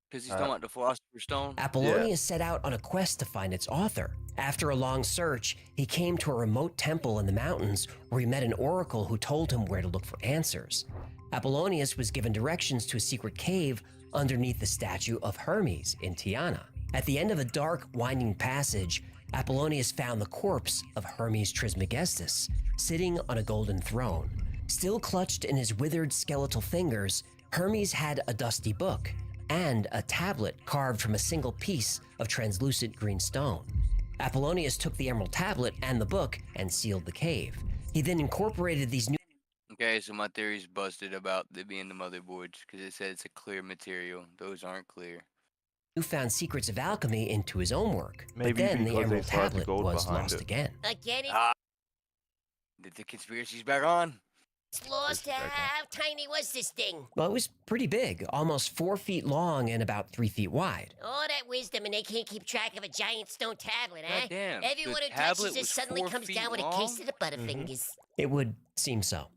because he's talking about the Philosopher's Stone. Apollonius set out on a quest to find its author. After a long search, he came to a remote temple in the mountains where he met an oracle who told him where to look for answers. Apollonius was given directions to a secret cave underneath the statue of Hermes in Tiana. At the end of a dark, winding passage, Apollonius found the corpse of Hermes Trismegistus, sitting on a golden throne. Still clutched in his withered skeletal fingers, Hermes had a dusty book and a tablet carved from a single piece of translucent green stone. Apollonius took the emerald tablet and the book and sealed the cave. He then incorporated these Okay, so my theory's busted about it being the motherboards because it said it's a clear material. Those aren't clear. newfound secrets of alchemy into his own work. Maybe but then the because they emerald still have the tablet gold was behind lost it. again. Again, Ah, the conspiracy's back on. it's lost. This is back How tiny was this thing? Well, it was pretty big, almost 4 feet long and about 3 feet wide. All that wisdom, and they can't keep track of a giant stone tablet, huh? Goddamn, Everyone the who touches tablet it was suddenly 4 comes feet down with a long? case of the butterfingers. It would seem so.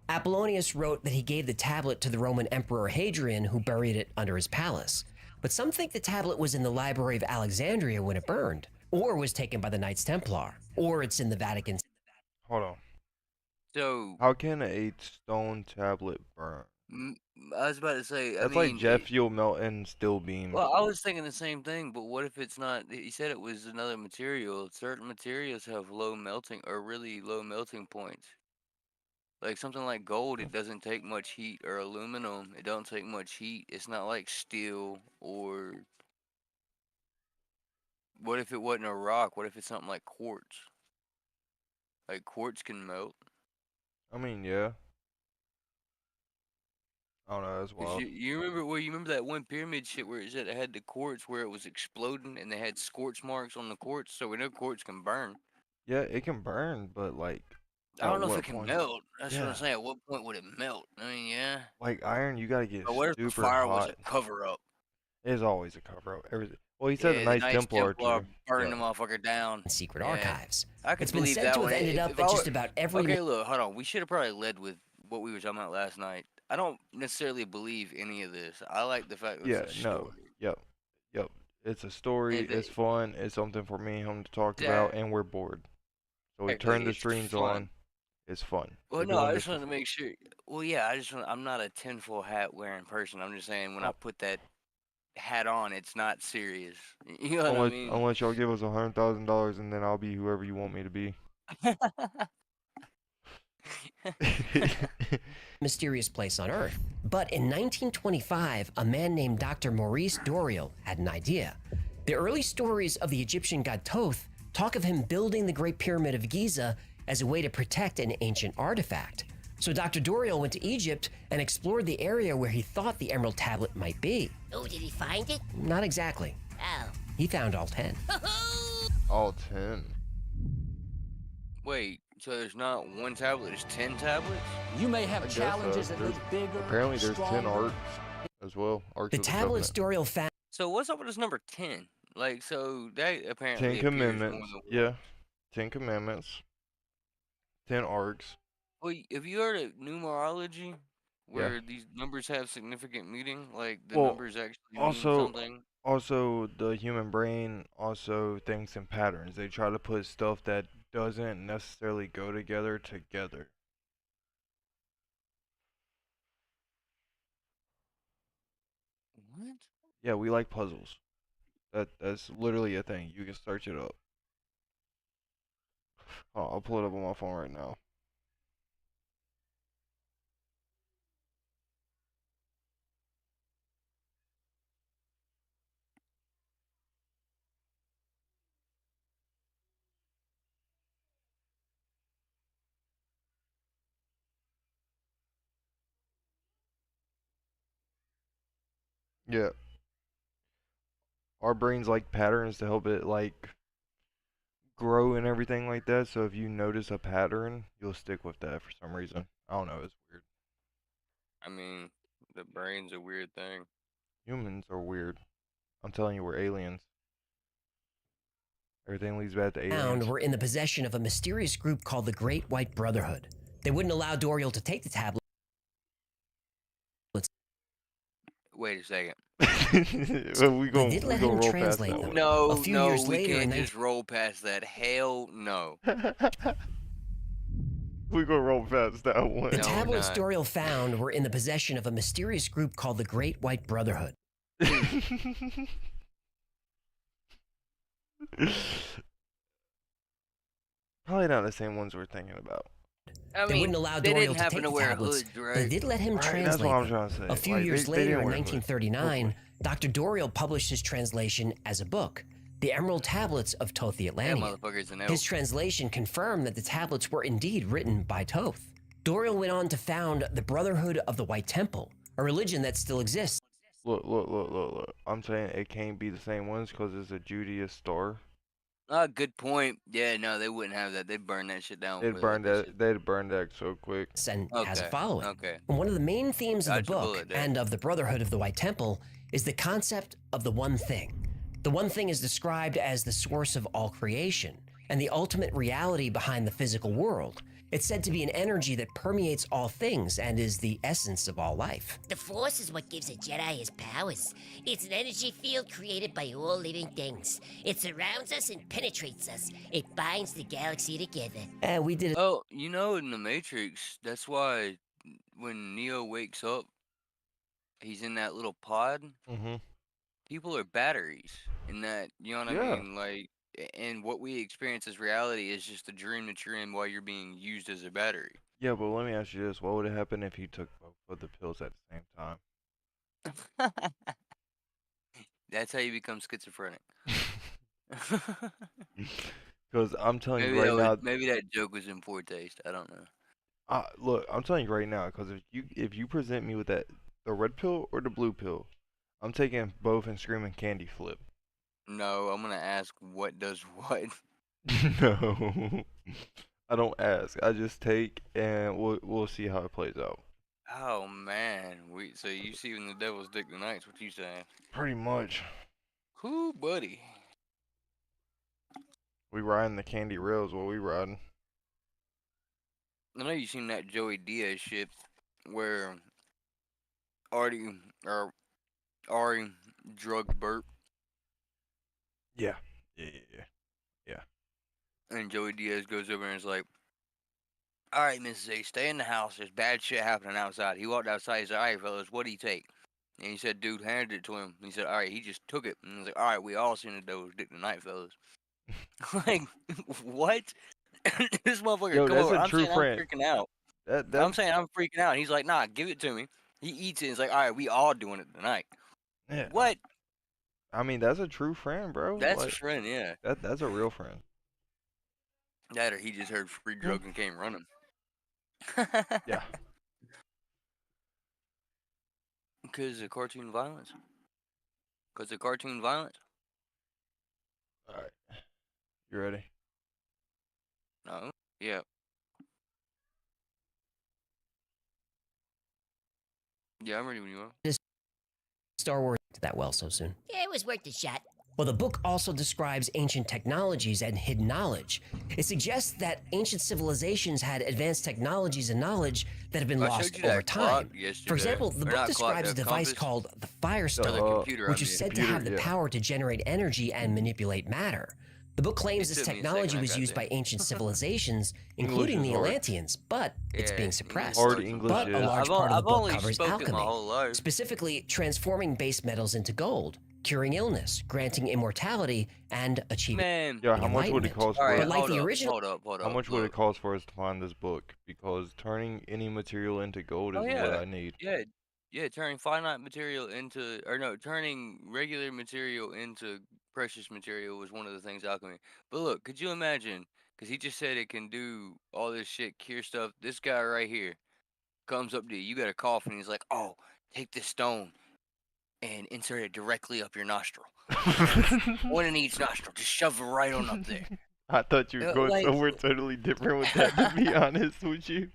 Apollonius wrote that he gave the tablet to the Roman Emperor Hadrian, who buried it under his palace. But some think the tablet was in the Library of Alexandria when it burned, or was taken by the Knights Templar, or it's in the Vatican. Hold on. So, How can a stone tablet burn? I was about to say, I That's like mean, jet fuel melting steel beam. well, I was thinking the same thing, but what if it's not? He said it was another material. Certain materials have low melting or really low melting points. Like something like gold, it doesn't take much heat, or aluminum, it don't take much heat. It's not like steel or what if it wasn't a rock? What if it's something like quartz? Like quartz can melt. I mean, yeah. I don't know. That's 'Cause wild. you remember that one pyramid shit where it said it had the quartz where it was exploding and they had scorch marks on the quartz, so we know quartz can burn. Yeah, it can burn, but like, I don't at know if what it can point? melt. That's what Yeah. I'm saying. At what point would it melt? I mean, yeah. Like iron, you gotta get But what if the super fire was hot. a cover up? There's always a cover up. Everything. Well, he said the Yeah, the Knights Knights Templar Templar too. burning Yeah. the motherfucker down. Secret Yeah. archives. I could It's been believe said that to one. have ended up If that I just were- about every Okay, look, hold on. We should have probably led with what we were talking about last night. I don't necessarily believe any of this. I like the fact that Yeah. it's a No. story. Yep. Yep. It's a story. And It's fun. It's something for me and him to talk Yeah. about, and we're bored. So we Exactly, turn the it's streams fun. on. It's fun. Well, We're no, doing I this just for wanted to fun. make sure. Well, yeah, I'm not a tinfoil hat wearing person. I'm just saying when I Oh. put that hat on, it's not serious. You know what I Unless mean? unless y'all give us $100,000, and then I'll be whoever you want me to be. mysterious place on Earth. But in 1925, a man named Dr. Maurice Doreal had an idea. The early stories of the Egyptian god Thoth talk of him building the Great Pyramid of Giza as a way to protect an ancient artifact. So Dr. Doreal went to Egypt and explored the area where he thought the Emerald Tablet might be. Oh, did he find it? Not exactly. Oh. He found all 10. All 10. Wait, so there's not one tablet, there's 10 tablets? You may have I guess challenges so. that look bigger. Apparently there's 10 stronger. arcs as well. Arcs The of the tablets Covenant. Doreal found So what's up with this number 10? Like, so that apparently 10 appears more commandments. than one. Yeah. 10 commandments. 10 arcs. Well, have you heard of numerology? Yeah. Where these numbers have significant meaning? Like, the Well, numbers actually mean also- something? Also, the human brain also thinks in patterns. They try to put stuff that doesn't necessarily go together together. What? Yeah, we like puzzles. That's literally a thing. You can search it up. Oh, I'll pull it up on my phone right now. Yeah, our brains like patterns to help it like grow and everything like that. So if you notice a pattern, you'll stick with that for some reason. I don't know. It's weird. I mean, the brain's a weird thing. Humans are weird. I'm telling you, we're aliens. Everything leads back to aliens. Were in the possession of a mysterious group called the Great White Brotherhood. They wouldn't allow Doriel to take the tablets. Wait a second. Well, we They did gon' we let gonna him roll past translate that them. one. No, A few no, years we later, in can't just roll past that. Hell no. We gonna roll past that the one. No, we're tablets not. Doriel found were in the possession of a mysterious group called the Great White Brotherhood. Probably not the same ones we're thinking about. I They mean, wouldn't allow they Doriel didn't to happen take to the wear tablets, hoods, but right? they did let him Right, translate that's what I'm them. trying to say. A few Like, years they later, didn't in wear hoods. 1939, Dr. Doriel published his translation as a book, The Emerald Tablets of Toth the That Atlantean. motherfucker's an elf. His translation confirmed that the tablets were indeed written by Toth. Doriel went on to found the Brotherhood of the White Temple, a religion that still exists. Look. I'm saying it can't be the same ones because it's a Judaist star. Good point. Yeah, no, they wouldn't have that. They'd burn that shit down before They'd they let burn that shit. that. They'd burn that so quick. And has a Okay, following. okay. And one of the main themes of the Dodged a book bullet there. and of the Brotherhood of the White Temple is the concept of the one thing. The one thing is described as the source of all creation and the ultimate reality behind the physical world. It's said to be an energy that permeates all things and is the essence of all life. The Force is what gives a Jedi his powers. It's an energy field created by all living things. It surrounds us and penetrates us. It binds the galaxy together. We did Oh, you know, in the Matrix, that's why when Neo wakes up, he's in that little pod. Mm-hmm. People are batteries in that, you know what I Yeah. mean? Like, and what we experience as reality is just a dream that you're in while you're being used as a battery. Yeah, but let me ask you this: what would have happened if he took both of the pills at the same time? That's how you become schizophrenic. Because I'm telling you Maybe right now, maybe that joke was in poor taste. I don't know. look, I'm telling you right now, because if you present me with the red pill or the blue pill, I'm taking both and screaming candy flip. No, I'm gonna ask what does what. No, I don't ask. I just take, and we'll see how it plays out. Oh man, so you see when the devil's dick tonight's what you saying? Pretty much, Cool, buddy. we riding the candy rails while we riding. I know you seen that Joey Diaz shit where Artie or Ari drugged Burt Yeah, yeah. and Joey Diaz goes over and is like, "All right, Mrs. A, stay in the house. There's bad shit happening outside." He walked outside. He said, "All right, fellas, what do you take?" And he said, "Dude handed it to him." He said, "All right, he just took it." And he was like, "All right, we all seen the devil's dick tonight, fellas." Like, what? This motherfucker Yo, come that's over. a I'm true saying I'm friend. freaking out. That I'm that's saying I'm freaking out. He's like, "Nah, give it to me." He eats it. He's like, "All right, we all doing it tonight." yeah. What? I mean, that's a true friend, bro. That's a Like friend, yeah. that's a real friend. That or he just heard free drugs and came running. Yeah. Because of cartoon violence. Because of cartoon violence. All right. You ready? No. Yeah. Yeah, I'm ready when you are. Star Wars that well so soon. Yeah, it was worth the shot. Well, the book also describes ancient technologies and hidden knowledge. It suggests that ancient civilizations had advanced technologies and knowledge that have been I lost showed you over that clock time. yesterday. For example, the Or book not clock, describes a the device compass. called the Fire Or Stone, the computer, which I is mean. said to have the Computer, yeah. power to generate energy and manipulate matter. The book claims It this took me a technology second, I was got used there. by ancient civilizations, English including is the hard. Atlanteans, but it's Yeah, being English suppressed. Hard sucks English But sometimes. a large is. part of the I've book only covers spoken alchemy, my whole life. specifically transforming base metals into gold, curing illness, granting immortality, and achieving Man. Yeah, how much would it enlightenment. cost All for right, But like hold the up, original hold up, hold how up. much would it Look. cost for us to find this book? Because turning any material into gold Oh is what yeah, I need. yeah. Turning finite material into, or no, turning regular material into precious material was one of the things alchemy. But look, could you imagine? Because he just said it can do all this shit, cure stuff. This guy right here comes up to you. You got a cough, and he's like, "Oh, take this stone. and insert it directly up your nostril. One in each nostril. Just shove it right on up there. I thought you were going Like, somewhere totally different with that, to be honest with you.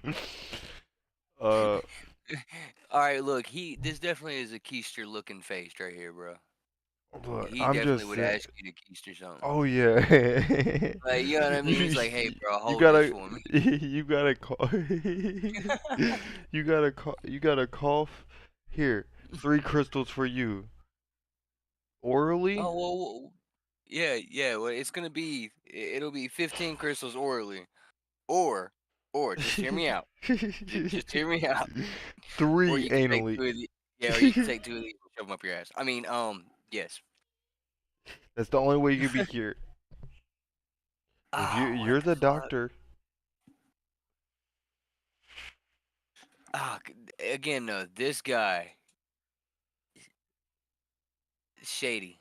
Uh, all right, look, this definitely is a keister looking face right here, bro. look, He I'm definitely just would saying. ask you to keister something. Oh yeah. Like, you know what I mean? He's like, hey, You, bro, you hold this gotta, for me. you gotta call. You gotta cough. Here, 3 crystals for you. Orally? Oh, well, yeah. Well, it's gonna be, it'll be 15 crystals orally, or, just hear me out. Just hear me out. Or 3 you can take anally. two of the, yeah, or you can take two of these and shove them up your ass. I mean, yes. That's the only way you can be cured. If Oh, what you're the the fuck? doctor. Ah, again, this guy, shady.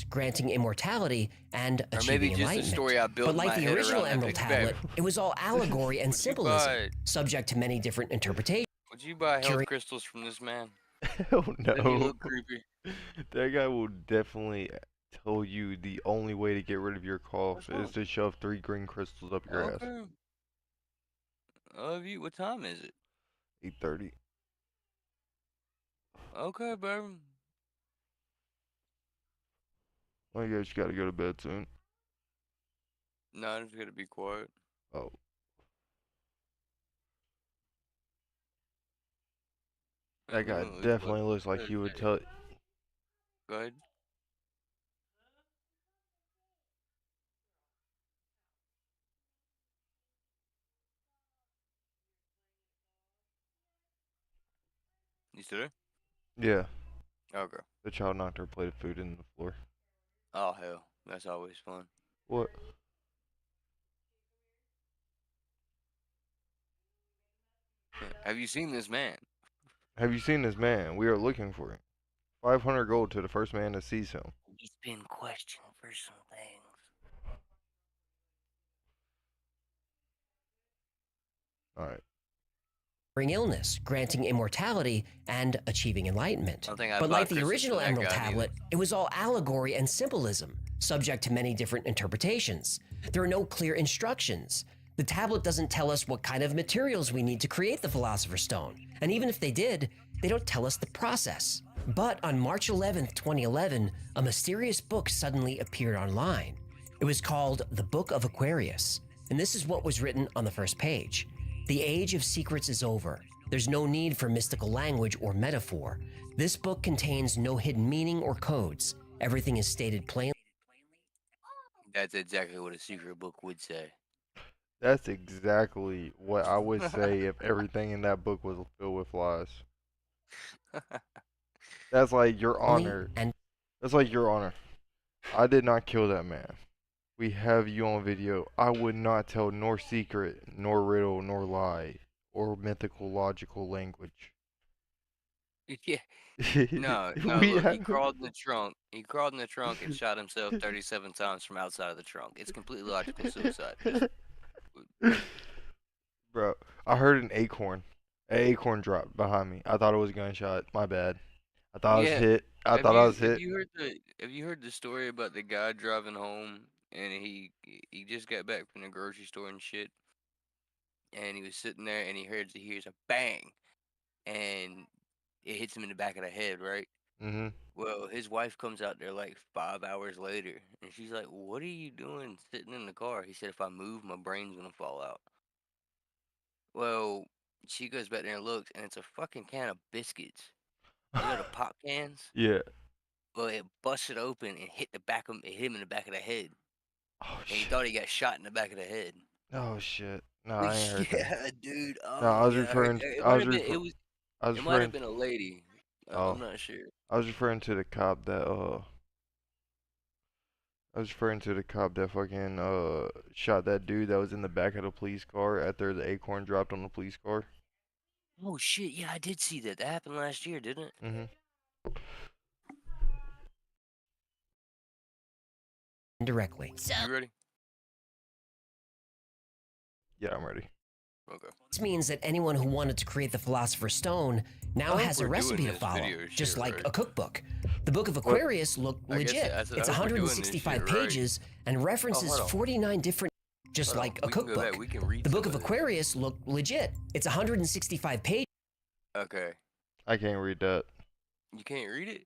Granting immortality and Or maybe achieving just a enlightenment. story I built But in like my the head original around that. Emerald Hey, babe, Tablet, it was all allegory and would you symbolism, buy, subject to many different interpretations. would you buy health Curing crystals from this man? Hell Doesn't he no. look creepy? That guy will definitely tell you the only way to get rid of your cough What's is wrong? to shove 3 green crystals up your ass. Okay. What time is it? 8:30. Okay, baby. I guess you gotta go to bed soon. No, I'm just gonna be quiet. Oh, that guy It's what? definitely looks like he would tell. Go ahead. You still there? Yeah, Okay. the child knocked her plate of food in the floor. Oh, hell. That's always fun. What? Yeah. Have you seen this man? Have you seen this man? We are looking for him. 500 gold to the first man that sees him. He's been questioned for some things. All right. illness, granting immortality, and achieving enlightenment. I don't think I'd But buy like the crystals from original that Emerald guy neither. Tablet, it was all allegory and symbolism, subject to many different interpretations. There are no clear instructions. The tablet doesn't tell us what kind of materials we need to create the Philosopher's Stone, and even if they did, they don't tell us the process. But on March 11th, 2011, a mysterious book suddenly appeared online. It was called The Book of Aquarius, and this is what was written on the first page. The age of secrets is over. There's no need for mystical language or metaphor. This book contains no hidden meaning or codes. Everything is stated plainly. That's exactly what a secret book would say. That's exactly what I would say if everything in that book was filled with lies. That's like your honor. And That's like your honor. I did not kill that man. We have you on video. I would not tell nor secret, nor riddle, nor lie, or mythical logical language. Yeah. No, We look, he have. crawled in the trunk. He crawled in the trunk and shot himself 37 times from outside of the trunk. It's completely logical suicide. Just, Bro, I heard an acorn. An acorn dropped behind me. I thought it was a gunshot. My bad. I thought I was yeah. hit. I thought I was hit. Have you heard the story about the guy driving home and he just got back from the grocery store and shit, and he was sitting there and he hears a bang, and it hits him in the back of the head, right? Mhm. Well, his wife comes out there like 5 hours later, and she's like, "What are you doing sitting in the car?" He said, "If I move, my brain's gonna fall out." Well, she goes back there and looks, and it's a fucking can of biscuits. You know the pop cans? Yeah. Well, it busted open and it hit him in the back of the head, Oh and he shit. thought he got shot in the back of the head. Oh shit. No, I ain't heard that. Yeah, dude. No, Oh yeah, I heard. It might have been. I was It might have referring been a lady. I'm oh, not sure. I was referring to the cop that I was referring to the cop that fucking shot that dude that was in the back of the police car after the acorn dropped on the police car. Oh shit! Yeah, I did see that. That happened last year, didn't it? Mhm. indirectly. So, You ready? Yeah, I'm ready. Okay. This means that anyone who wanted to create the Philosopher's Stone now I hope has a we're doing recipe to this follow, video just shit like right. a cookbook. The Book of What? Aquarius looked I guess legit. I said, It's I hope we're doing this 165 shit right. pages and references hold on. 49 different, just Hold on. like a We can go back. cookbook. We can read The Book some of of this. Aquarius looked legit. It's 165 pages. Okay. I can't read that. You can't read it?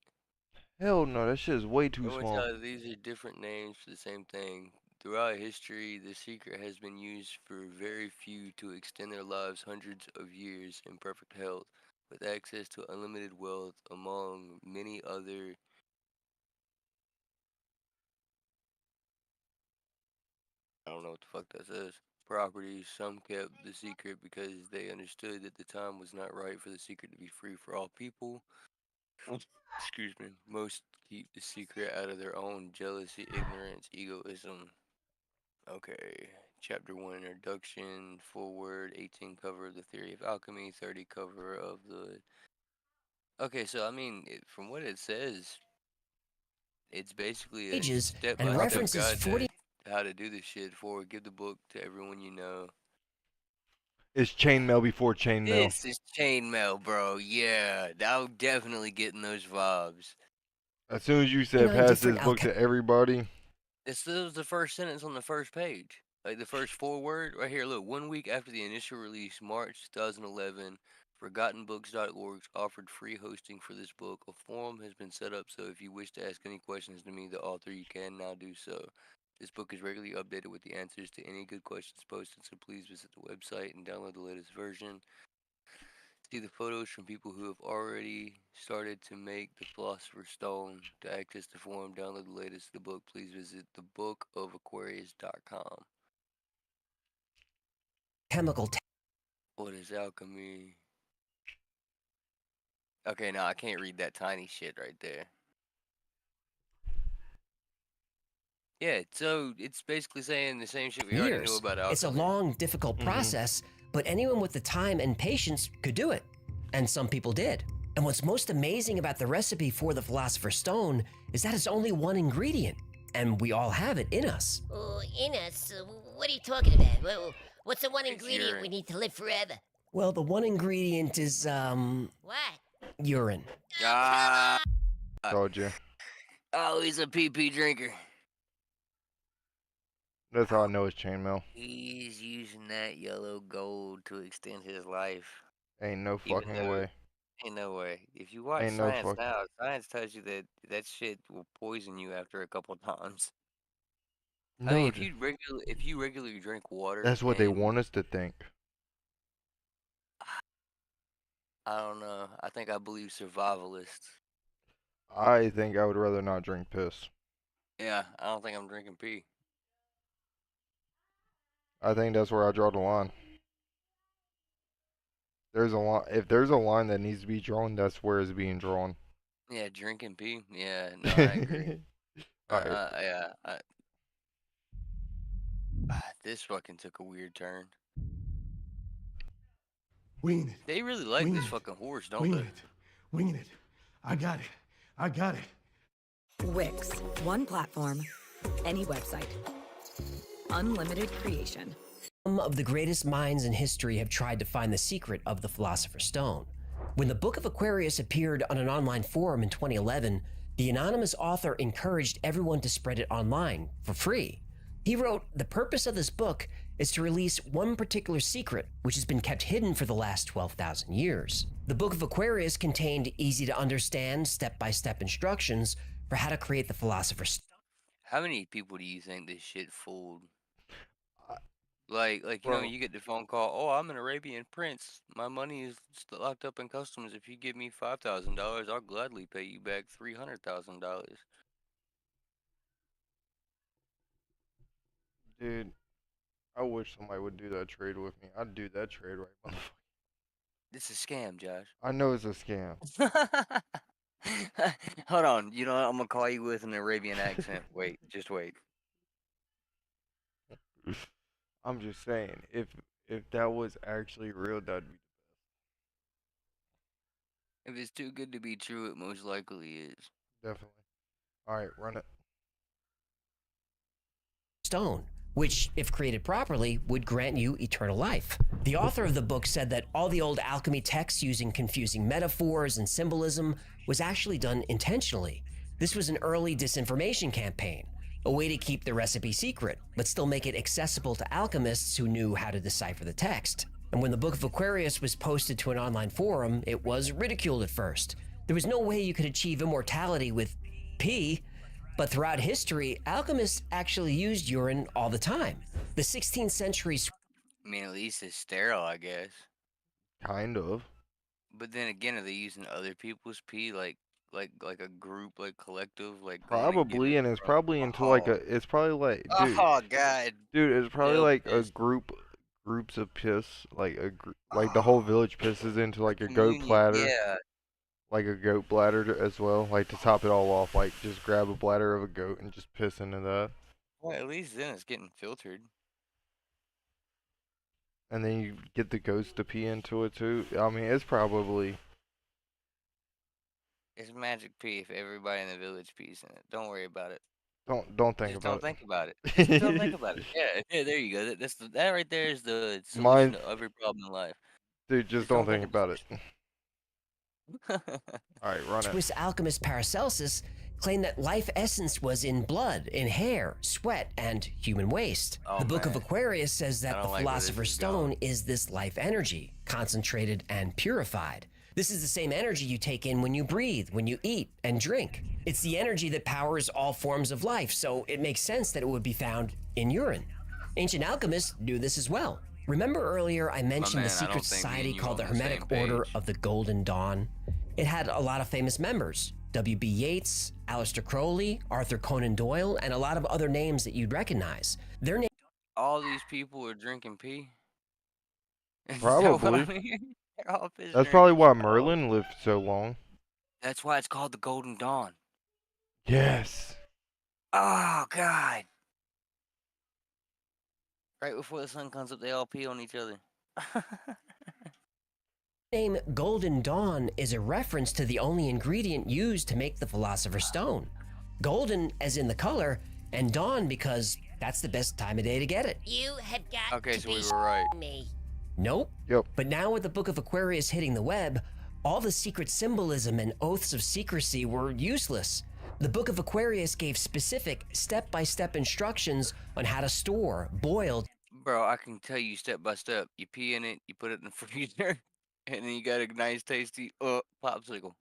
Hell no, that shit is way too No one small. tells these are different names for the same thing. Throughout history, the secret has been used for very few to extend their lives hundreds of years in perfect health, with access to unlimited wealth, among many other. I don't know what the fuck that says. Properties. Some kept the secret because they understood that the time was not right for the secret to be free for all people. Excuse me. Most keep the secret out of their own jealousy, ignorance, egoism. Okay. Chapter 1 Introduction, Forward, 18 cover of the theory of alchemy, 30 cover of the. Okay, so I mean, from what it says, it's basically a Pages step and by step references guide 40 to how to do this shit. Forward, give the book to everyone you know. It's chainmail before chainmail. This is chainmail, bro. Yeah, I'm definitely getting those vibes. As soon as you said 49 pass different this book to everybody, This was the first sentence on the first page. Like the first foreword right here. Look, 1 week after the initial release, March 2011, ForgottenBooks.org offered free hosting for this book. A forum has been set up, so if you wish to ask any questions to me, the author, you can now do so. This book is regularly updated with the answers to any good questions posted, so please visit the website and download the latest version. See the photos from people who have already started to make the Philosopher's Stone. To access the forum, download the latest of the book, please visit thebookofaquarius.com. chemical What is alchemy? Okay, no, I can't read that tiny shit right there. Yeah, so it's basically saying the same shit we already knew years. about alchemy. It's a long, difficult process, but anyone with the time and patience could do it. And some people did. And what's most amazing about the recipe for the Philosopher's Stone is that it's only one ingredient, and we all have it in us. Oh, in us? What are you talking about? What's the one It's ingredient urine. we need to live forever? Well, the one ingredient is, What? urine. Ah, told you. oh, he's a pee drinker. That's how I know it's chainmail. He's using that yellow gold to extend his life. Ain't no Even fucking though, way. ain't no way. If you watch Ain't no science fuck. now, science tells you that that shit will poison you after a couple times. I mean, No, if you regularly drink water, that's what they and want us to think. I don't know, I think I believe survivalists. I think I would rather not drink piss. Yeah, I don't think I'm drinking pee. I think that's where I draw the line. There's a line. If there's a line that needs to be drawn, that's where it's being drawn. Yeah, drinking pee. Yeah, no, I agree. Alright. Yeah. This fucking took a weird turn. Winging it. They really like Winging this it. fucking horse, don't Winging they? it. Winging it. I got it. I got it. Wix. One platform, any website. Unlimited creation. Some of the greatest minds in history have tried to find the secret of the Philosopher's Stone. When the Book of Aquarius appeared on an online forum in 2011, the anonymous author encouraged everyone to spread it online for free. He wrote, "The purpose of this book is to release one particular secret which has been kept hidden for the last 12,000 years." The Book of Aquarius contained easy to understand, step-by-step instructions for how to create the Philosopher's Stone. How many people do you think this shit fooled? I- Like you know, Bro. you get the phone call. Oh, I'm an Arabian prince. My money is locked up in customs. If you give me $5,000, I'll gladly pay you back $300,000. Dude, I wish somebody would do that trade with me. I'd do that trade right, motherfucker. This is a scam, Josh. I know it's a scam. Hold on. You know what? I'm gonna call you with an Arabian accent. Wait, just wait. I'm just saying, if that was actually real, that'd be If it's too good to be true, it most likely is. definitely. Alright, run it. Stone, which, if created properly, would grant you eternal life. The author of the book said that all the old alchemy texts using confusing metaphors and symbolism was actually done intentionally. This was an early disinformation campaign, a way to keep the recipe secret, but still make it accessible to alchemists who knew how to decipher the text. And when the Book of Aquarius was posted to an online forum, it was ridiculed at first. There was no way you could achieve immortality with pee, but throughout history, alchemists actually used urine all the time. The 16th century. I mean, at least it's sterile, I guess. Kind of. But then again, are they using other people's pee, like a group, like collective, like going to get Probably, it and it's from? probably into like Oh, it's probably like, oh God, it's probably they'll like a piss. groups of piss, like like the whole Oh, village pisses into a like a goat communion, platter, yeah. like a goat bladder as well, like to top it all off, like just grab a bladder of a goat and just piss into that, Well, at least then it's getting filtered. and then you get the goats to pee into it too. I mean, it's probably It's magic pee if everybody in the village pees in it. Don't worry about it. don't think Just don't about think about it. Just don't think it. about it. Yeah, yeah. There you go. That right there is the solution Mine, to every problem in life. dude, just Just don't don't think think about about it. All right, run it. Swiss alchemist Paracelsus claimed that life essence was in blood, in hair, sweat, and human waste. Oh The Book of man, Aquarius says I that the don't like where this Philosopher's is Stone going. is this life energy, concentrated and purified. This is the same energy you take in when you breathe, when you eat and drink. It's the energy that powers all forms of life, so it makes sense that it would be found in urine. Ancient alchemists knew this as well. Remember earlier I My mentioned the man, I secret don't think me society and you called the on the same Hermetic Order page. of the Golden Dawn? It had a lot of famous members: W.B. Yeats, Aleister Crowley, Arthur Conan Doyle, and a lot of other names that you'd recognize. Their names All these people are drinking pee. Is that what I Probably. mean? They're all piss That's probably drinkers. why Oh, Merlin lived so long. that's why it's called the Golden Dawn. Yes. Oh God! Right before the sun comes up, they all pee on each other. name Golden Dawn is a reference to the only ingredient used to make the Philosopher's Stone. Golden as in the color, and dawn because that's the best time of day to get it. You have got Okay, to so be we were right. me. Nope. Yep. But now with the Book of Aquarius hitting the web, all the secret symbolism and oaths of secrecy were useless. The Book of Aquarius gave specific step-by-step instructions on how to store, boil, Bro, I can tell you step by step. You pee in it, you put it in the freezer, and then you got a nice tasty popsicle.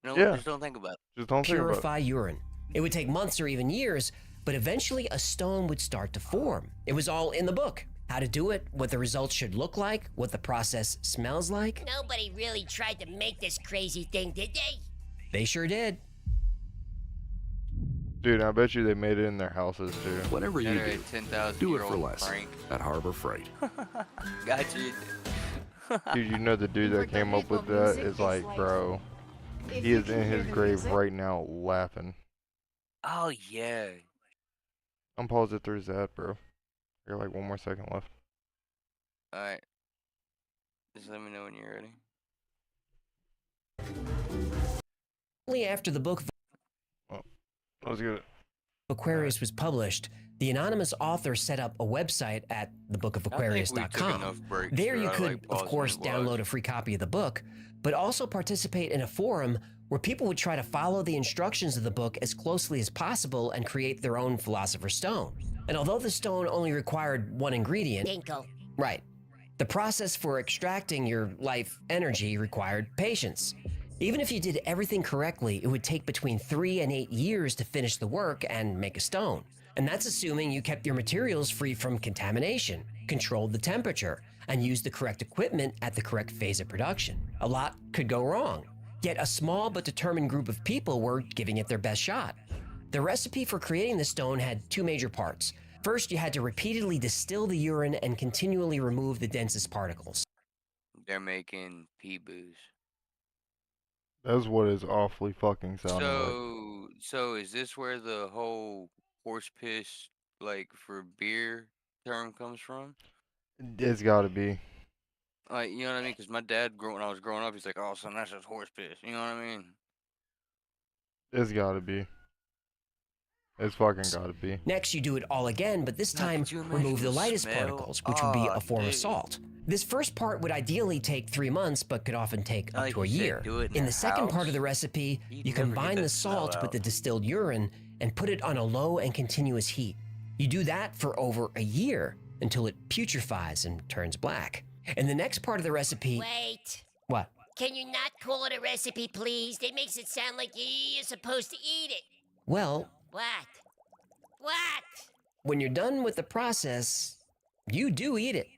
No, Yeah. just don't think about it. Just don't think about it. purify urine. It would take months or even years, but eventually a stone would start to form. It was all in the book. How to do it, what the results should look like, what the process smells like. Nobody really tried to make this crazy thing, did they? They sure did. Dude, I bet you they made it in their houses too. Whatever you Better do, a 10,000 do year it for old less prank. at Harbor Freight. Got you. Dude, you know the dude that came up with that is like, bro, he is in his grave right now laughing. Oh yeah. I'm positive there's that, bro. I got like one more second left. All right. Just let me know when you're ready. Only after the book of Let's get it. Aquarius was published, the anonymous author set up a website at I think we took thebookofaquarius.com. enough breaks. There so you I could, like of pausing course, and watch. download a free copy of the book, but also participate in a forum where people would try to follow the instructions of the book as closely as possible and create their own Philosopher's Stone. And although the stone only required one ingredient, Tinkle. right, the process for extracting your life energy required patience. Even if you did everything correctly, it would take between 3 and 8 years to finish the work and make a stone. And that's assuming you kept your materials free from contamination, controlled the temperature, and used the correct equipment at the correct phase of production. A lot could go wrong. Yet a small but determined group of people were giving it their best shot. The recipe for creating the stone had two major parts. First, you had to repeatedly distill the urine and continually remove the densest particles. They're making pee booze. That's what it's awfully fucking sounding like. So is this where the whole horse piss, like for beer term comes from? It's gotta be. Like, you know what I mean? Because my dad, when I was growing up, he's like, "Oh, son, that's just horse piss." You know what I mean? It's gotta be. It's fucking gotta be. Next, you do it all again, but this Now, time could you imagine remove the the lightest smell? particles, which would be Ah, a form of dude. salt. This first part would ideally take 3 months, but could often take up Like to a you said, year. do it in In the the second part house. of the recipe, You'd you never get combine that the smell salt with the out. distilled urine and put it on a low and continuous heat. You do that for over a year until it putrefies and turns black. In the next part of the recipe, Wait. what? Can you not call it a recipe, please? That makes it sound like you're supposed to eat it. Well, What? What? when you're done with the process, you do eat it.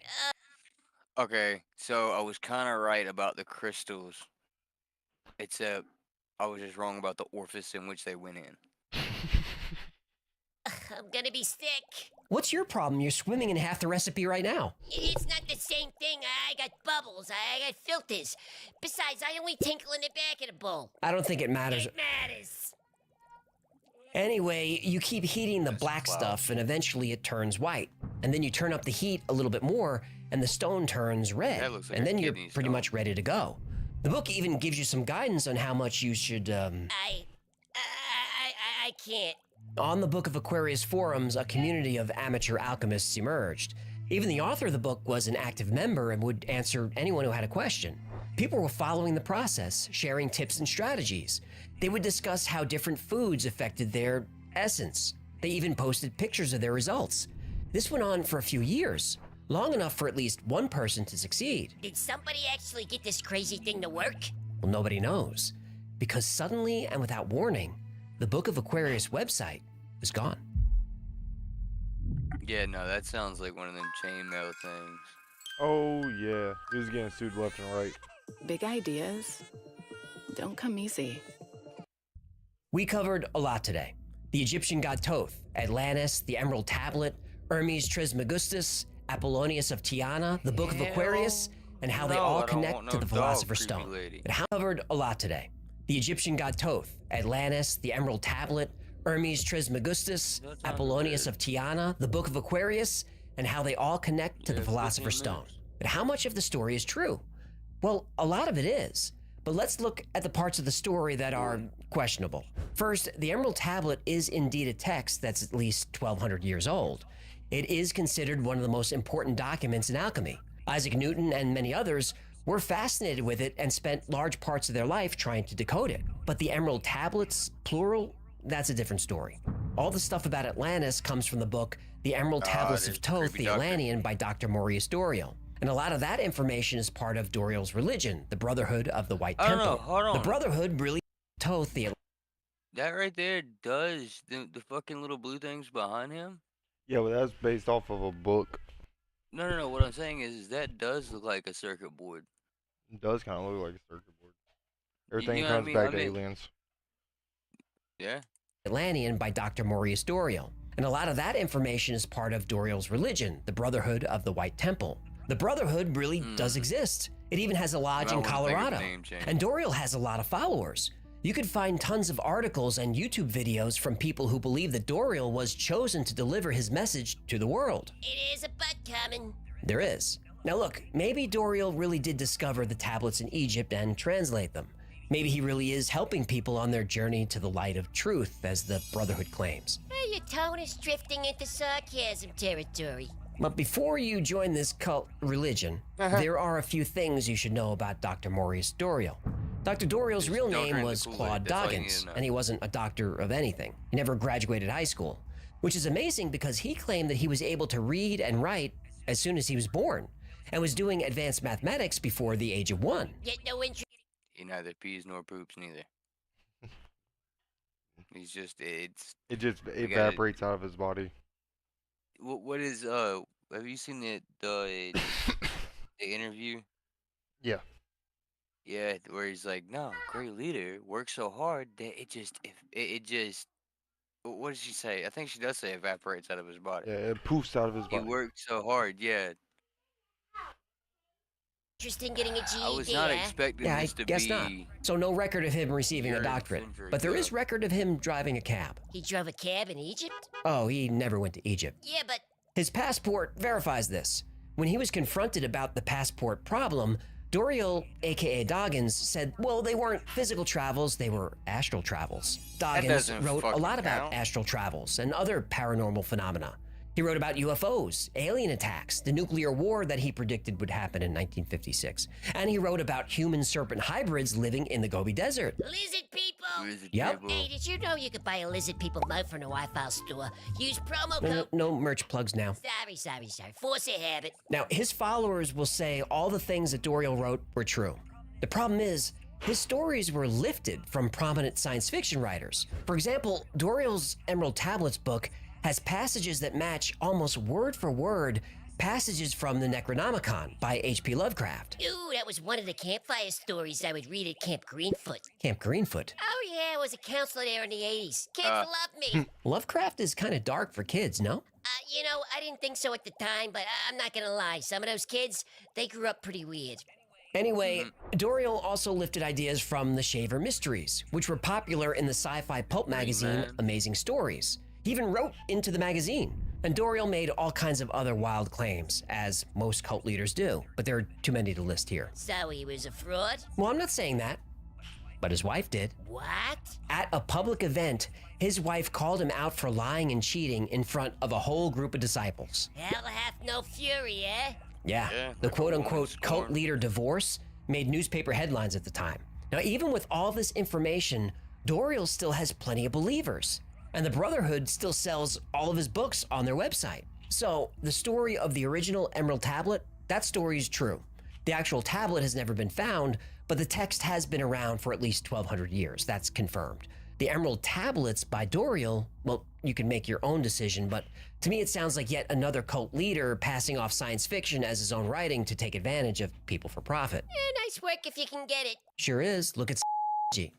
Okay, so I was kind of right about the crystals, except I was just wrong about the orifice in which they went in. I'm gonna be sick. What's your problem? You're swimming in half the recipe right now. It's not the same thing. I got bubbles. I got filters. Besides, I only tinkle in the back of the bowl. I don't think it matters. It matters. Anyway, you keep heating the black stuff and eventually it turns white. And then you turn up the heat a little bit more and the stone turns red. That looks like And a then you're kidney pretty stone. much ready to go. The book even gives you some guidance on how much you should, I can't. On the Book of Aquarius forums, a community of amateur alchemists emerged. Even the author of the book was an active member and would answer anyone who had a question. People were following the process, sharing tips and strategies. They would discuss how different foods affected their essence. They even posted pictures of their results. This went on for a few years, long enough for at least one person to succeed. Did somebody actually get this crazy thing to work? Well, nobody knows, because suddenly and without warning, the Book of Aquarius website is gone. Yeah, no, that sounds like one of them chainmail things. Oh yeah, he was getting sued left and right. Big ideas don't come easy. We covered a lot today. The Egyptian god Thoth, Atlantis, the Emerald Tablet, Hermes Trismegistus, Apollonius of Tyana, the Book of Aquarius, and how they No, all I don't connect want to no the dog, Philosopher's creepy Stone. lady. And how covered a lot today. The Egyptian god Thoth, Atlantis, the Emerald Tablet, Hermes Trismegistus, That sounds Apollonius good. of Tyana, the Book of Aquarius, and how they all connect to Yeah, the 15 Philosopher's Stone. minutes. But how much of the story is true? Well, a lot of it is. But let's look at the parts of the story that are questionable. First, the Emerald Tablet is indeed a text that's at least 1,200 years old. It is considered one of the most important documents in alchemy. Isaac Newton and many others were fascinated with it and spent large parts of their life trying to decode it. But the Emerald Tablets, plural, that's a different story. All the stuff about Atlantis comes from the book The Emerald Tablets there's of the Thoth, creepy the doctor. Atlantean by Dr. Maurice Doriel. And a lot of that information is part of Doriel's religion, the Brotherhood of the White I don't Temple. know, hold The on. Brotherhood really Thoth, the That right there does the fucking little blue things behind him. Yeah, but that's based off of a book. No. What I'm saying is that does look like a circuit board. It does kind of look like a circuit board. You Everything know what I comes mean? back I to mean- aliens. Yeah. Atlantean by Dr. Maurice Doriel. And a lot of that information is part of Doriel's religion, the Brotherhood of the White Temple. The Brotherhood really does exist. It even has a lodge in might wanna think of Colorado. name change. And Doriel has a lot of followers. You could find tons of articles and YouTube videos from people who believe that Doriel was chosen to deliver his message to the world. It is a butt coming. There is. Now look, maybe Doriel really did discover the tablets in Egypt and translate them. Maybe he really is helping people on their journey to the light of truth, as the Brotherhood claims. Hey, your tone is drifting into sarcasm territory. But before you join this cult religion, there are a few things you should know about Dr. Maurice Doriel. Dr. Doriel's Just real don't name drink the was Kool-Aid, Claude that's all you need Doggins, to know. and he wasn't a doctor of anything. He never graduated high school, which is amazing because he claimed that he was able to read and write as soon as he was born, and was doing advanced mathematics before the age of 1. Get no interest. He neither pees nor poops neither. He's just it's It just gotta- evaporates out of his body. what is have you seen the interview? Yeah. Yeah, where he's like, no, great leader works so hard that it just what does she say? I think she does say evaporates out of his body. Yeah, it poofs out of his He body. worked so hard, yeah. In getting a GED, I was not huh? expecting Yeah, I this to guess be. not. So no record of him receiving a You're in doctorate, century, but there is yeah. record of him driving a cab. He drove a cab in Egypt? Oh, he never went to Egypt. Yeah, but His passport verifies this. When he was confronted about the passport problem, Doriel, aka Doggins, said, well, they weren't physical travels, they were astral travels. Doggins doesn't wrote a fucking lot about count. astral travels and other paranormal phenomena. He wrote about UFOs, alien attacks, the nuclear war that he predicted would happen in 1956. And he wrote about human serpent hybrids living in the Gobi Desert. Lizard people! Lizard Yep. people. Hey, did you know you could buy a lizard people mug from the Wi-Fi store? Use promo code... No merch plugs now. Sorry. Force a habit. Now, his followers will say all the things that Doriel wrote were true. The problem is, his stories were lifted from prominent science fiction writers. For example, Doriel's Emerald Tablets book has passages that match almost word for word passages from the Necronomicon by H.P. Lovecraft. Ooh, that was one of the campfire stories I would read at Camp Greenfoot. Camp Greenfoot. Oh yeah, I was a counselor there in the 80s. Kids love me. Lovecraft is kind of dark for kids, no? You know, I didn't think so at the time, but I'm not gonna lie. Some of those kids, they grew up pretty weird. Anyway, Doriel also lifted ideas from the Shaver Mysteries, which were popular in the sci-fi pulp magazine man. Amazing Stories. He even wrote into the magazine. And Doriel made all kinds of other wild claims, as most cult leaders do, but there are too many to list here. So he was a fraud? Well, I'm not saying that, but his wife did. What? At a public event, his wife called him out for lying and cheating in front of a whole group of disciples. Hell hath no fury, eh? Yeah, Yeah, the like a quote-unquote woman's cult scorn. leader divorce made newspaper headlines at the time. Now, even with all this information, Doriel still has plenty of believers, and the Brotherhood still sells all of his books on their website. So, the story of the original Emerald Tablet, that story is true. The actual tablet has never been found, but the text has been around for at least 1,200 years. That's confirmed. The Emerald Tablets by Doriel, well, you can make your own decision, but to me it sounds like yet another cult leader passing off science fiction as his own writing to take advantage of people for profit. Nice work if you can get it. Sure is. Look at G.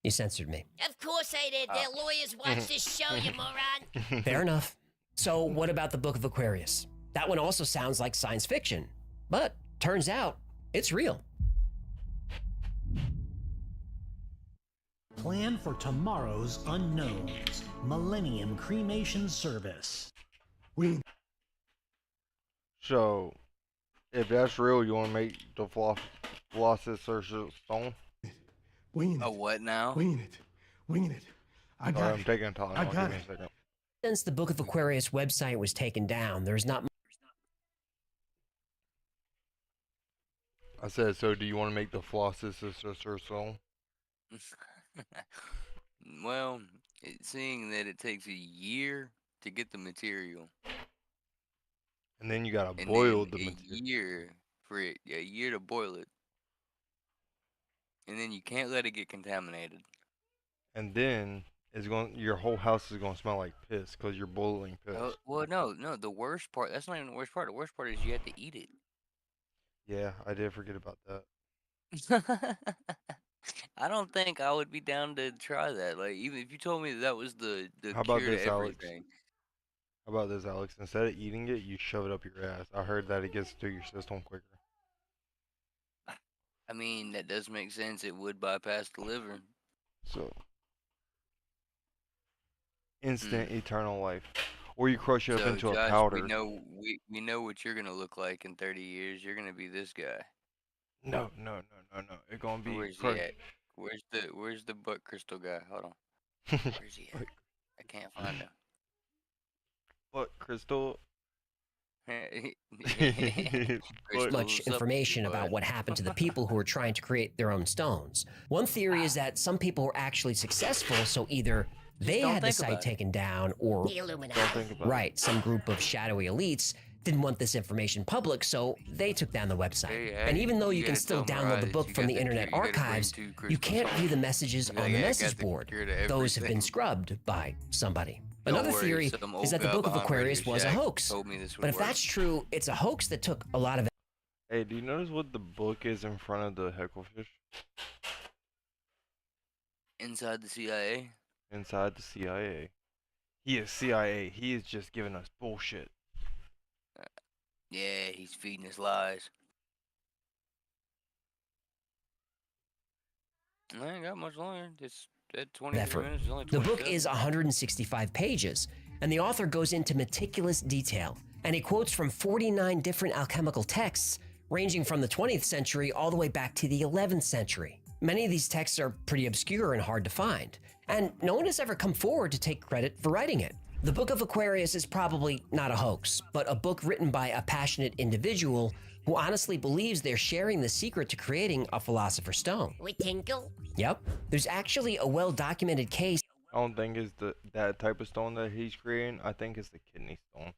You censored me. Of course I did. Their lawyers watch this show, you moron. Fair enough. So what about the Book of Aquarius? That one also sounds like science fiction, but turns out it's real. Plan for tomorrow's unknowns. Millennium Cremation Service. We So, if that's real, you want to make the Philosopher's Stone? winging A it. what now? Winging it. Winging it. I Sorry, got I'm it. taking time. I Give got me a it. second. Since the Book of Aquarius website was taken down, there's not I said, so do you want to make the Philosopher's Stone? Well, seeing that it takes a year to get the material, And then you gotta and boil then the a material. year for it, a year to boil it, and then you can't let it get contaminated. And then your whole house is gonna smell like piss because you're boiling piss. Well, no. The worst part. That's not even the worst part. The worst part is you have to eat it. Yeah, I did forget about that. I don't think I would be down to try that. Like, even if you told me that was the How about cure this, to Alex? everything. How about this, Alex? Instead of eating it, you shove it up your ass. I heard that it gets to your system quicker. I mean, that does make sense. It would bypass the liver. So, instant eternal life. Or you crush it up So, into a Josh, powder. we know what you're gonna look like in 30 years. You're gonna be this guy. No. It's gonna be Where's he crushed. at? Where's the butt crystal guy? Hold on. Where's he at? I can't find him. But Crystal. Crystal, But- much what's up, information bud? about what happened to the people who were trying to create their own stones. One theory is that some people were actually successful, so either they don't had the think site about it. taken down, or The Illuminati. Don't think about right, some group of shadowy elites didn't want this information public, so they took down the website. Hey, And even though you can gotta still tell download the Mariah book you from got the the Internet cure, you gotta bring Archives, 2 you crystal can't view the messages Yeah, on the yeah, I got message the board. cure to Those have been everything. scrubbed by somebody. Don't Another worry, theory some is old that the guy Book of behind Aquarius Radio was a Shack hoax. told me this would But if work. that's true, it's a hoax that took a lot of Hey, do you notice what the book is in front of the hecklefish? Inside the CIA. Inside the CIA. He is CIA. He is just giving us bullshit. Yeah, he's feeding us lies. I ain't got much longer. It's at 23 effort. minutes. It's only The book 27. is 165 pages, and the author goes into meticulous detail, and he quotes from 49 different alchemical texts, ranging from the 20th century all the way back to the 11th century. Many of these texts are pretty obscure and hard to find, and no one has ever come forward to take credit for writing it. The Book of Aquarius is probably not a hoax, but a book written by a passionate individual who honestly believes they're sharing the secret to creating a Philosopher's Stone. With Tinkle? Yep, there's actually a well-documented case. I don't think it's that type of stone that he's creating. I think it's the kidney stone.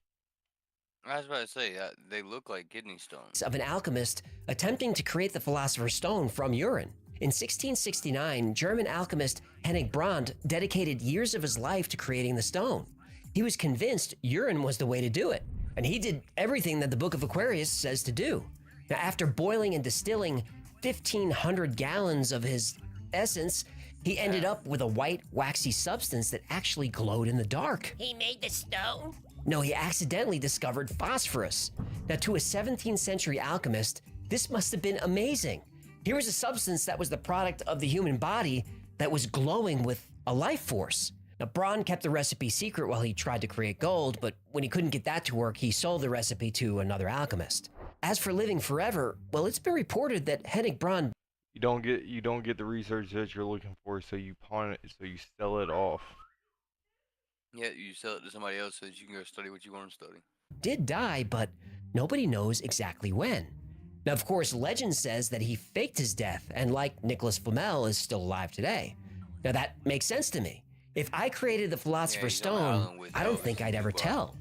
I was about to say, they look like kidney stones. Of an alchemist attempting to create the Philosopher's Stone from urine. In 1669, German alchemist Hennig Brand dedicated years of his life to creating the stone. He was convinced urine was the way to do it, and he did everything that the Book of Aquarius says to do. Now, after boiling and distilling 1,500 gallons of his essence, he ended up with a white, waxy substance that actually glowed in the dark. He made the stone? No, he accidentally discovered phosphorus. Now, to a 17th century alchemist, this must have been amazing. Here was a substance that was the product of the human body that was glowing with a life force. Now, Braun kept the recipe secret while he tried to create gold, but when he couldn't get that to work, he sold the recipe to another alchemist. As for living forever, well, it's been reported that Hennig Braun... You don't get the research that you're looking for, so you pawn it, so you sell it off. Yeah, you sell it to somebody else so that you can go study what you want to study. did die, but nobody knows exactly when. Now, of course, legend says that he faked his death and, like Nicholas Flamel, is still alive today. Now, that makes sense to me. If I created the Philosopher's Stone, I don't think I'd ever tell.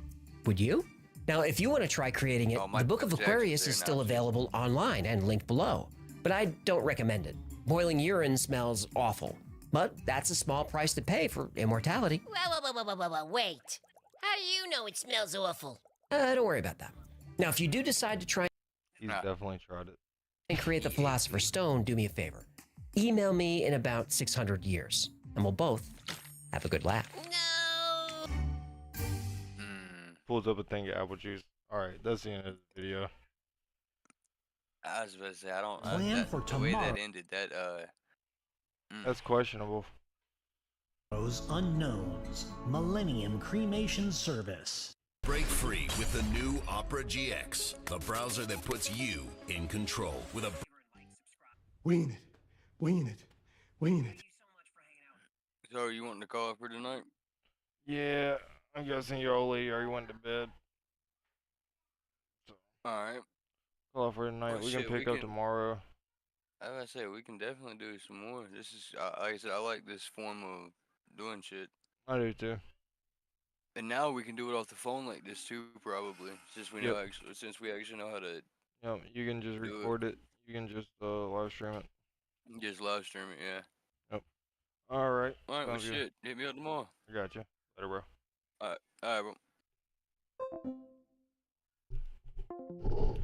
Would you? Now, if you want to try creating it, the Book of Aquarius is still available online and linked below, but I don't recommend it. Boiling urine smells awful, but that's a small price to pay for immortality. Wait. How do you know it smells awful? Don't worry about that. Now, if you do decide to try He's definitely tried it. and create the Philosopher's Stone, do me a favor. Email me in about 600 years, and we'll both have a good laugh. No! Pulls up a thing of apple juice. Alright, that's the end of the video. I was about to say, I don't... Plan for the way tomorrow. that ended, that, That's questionable. Tomorrow's Unknowns Millennium Cremation Service. Break free with the new Opera GX, the browser that puts you in control with a... Wing it. Wing it. Wing it. So are you wanting to call for tonight? Yeah, I'm guessing your old lady already went to bed. Alright. Call off for tonight. Well, We can shit, pick up tomorrow. I was about to say, we can definitely do some more. This is, like I said, I like this form of doing shit. I do too. And now we can do it off the phone like this too, probably. Since we know since we actually know how to Yep, you can just Do record it. You can just live stream it. just live stream it, yeah. Yep. Alright. Alright, well sounds good. shit. Hit me up tomorrow. I got you. Later, bro. Alright, bro.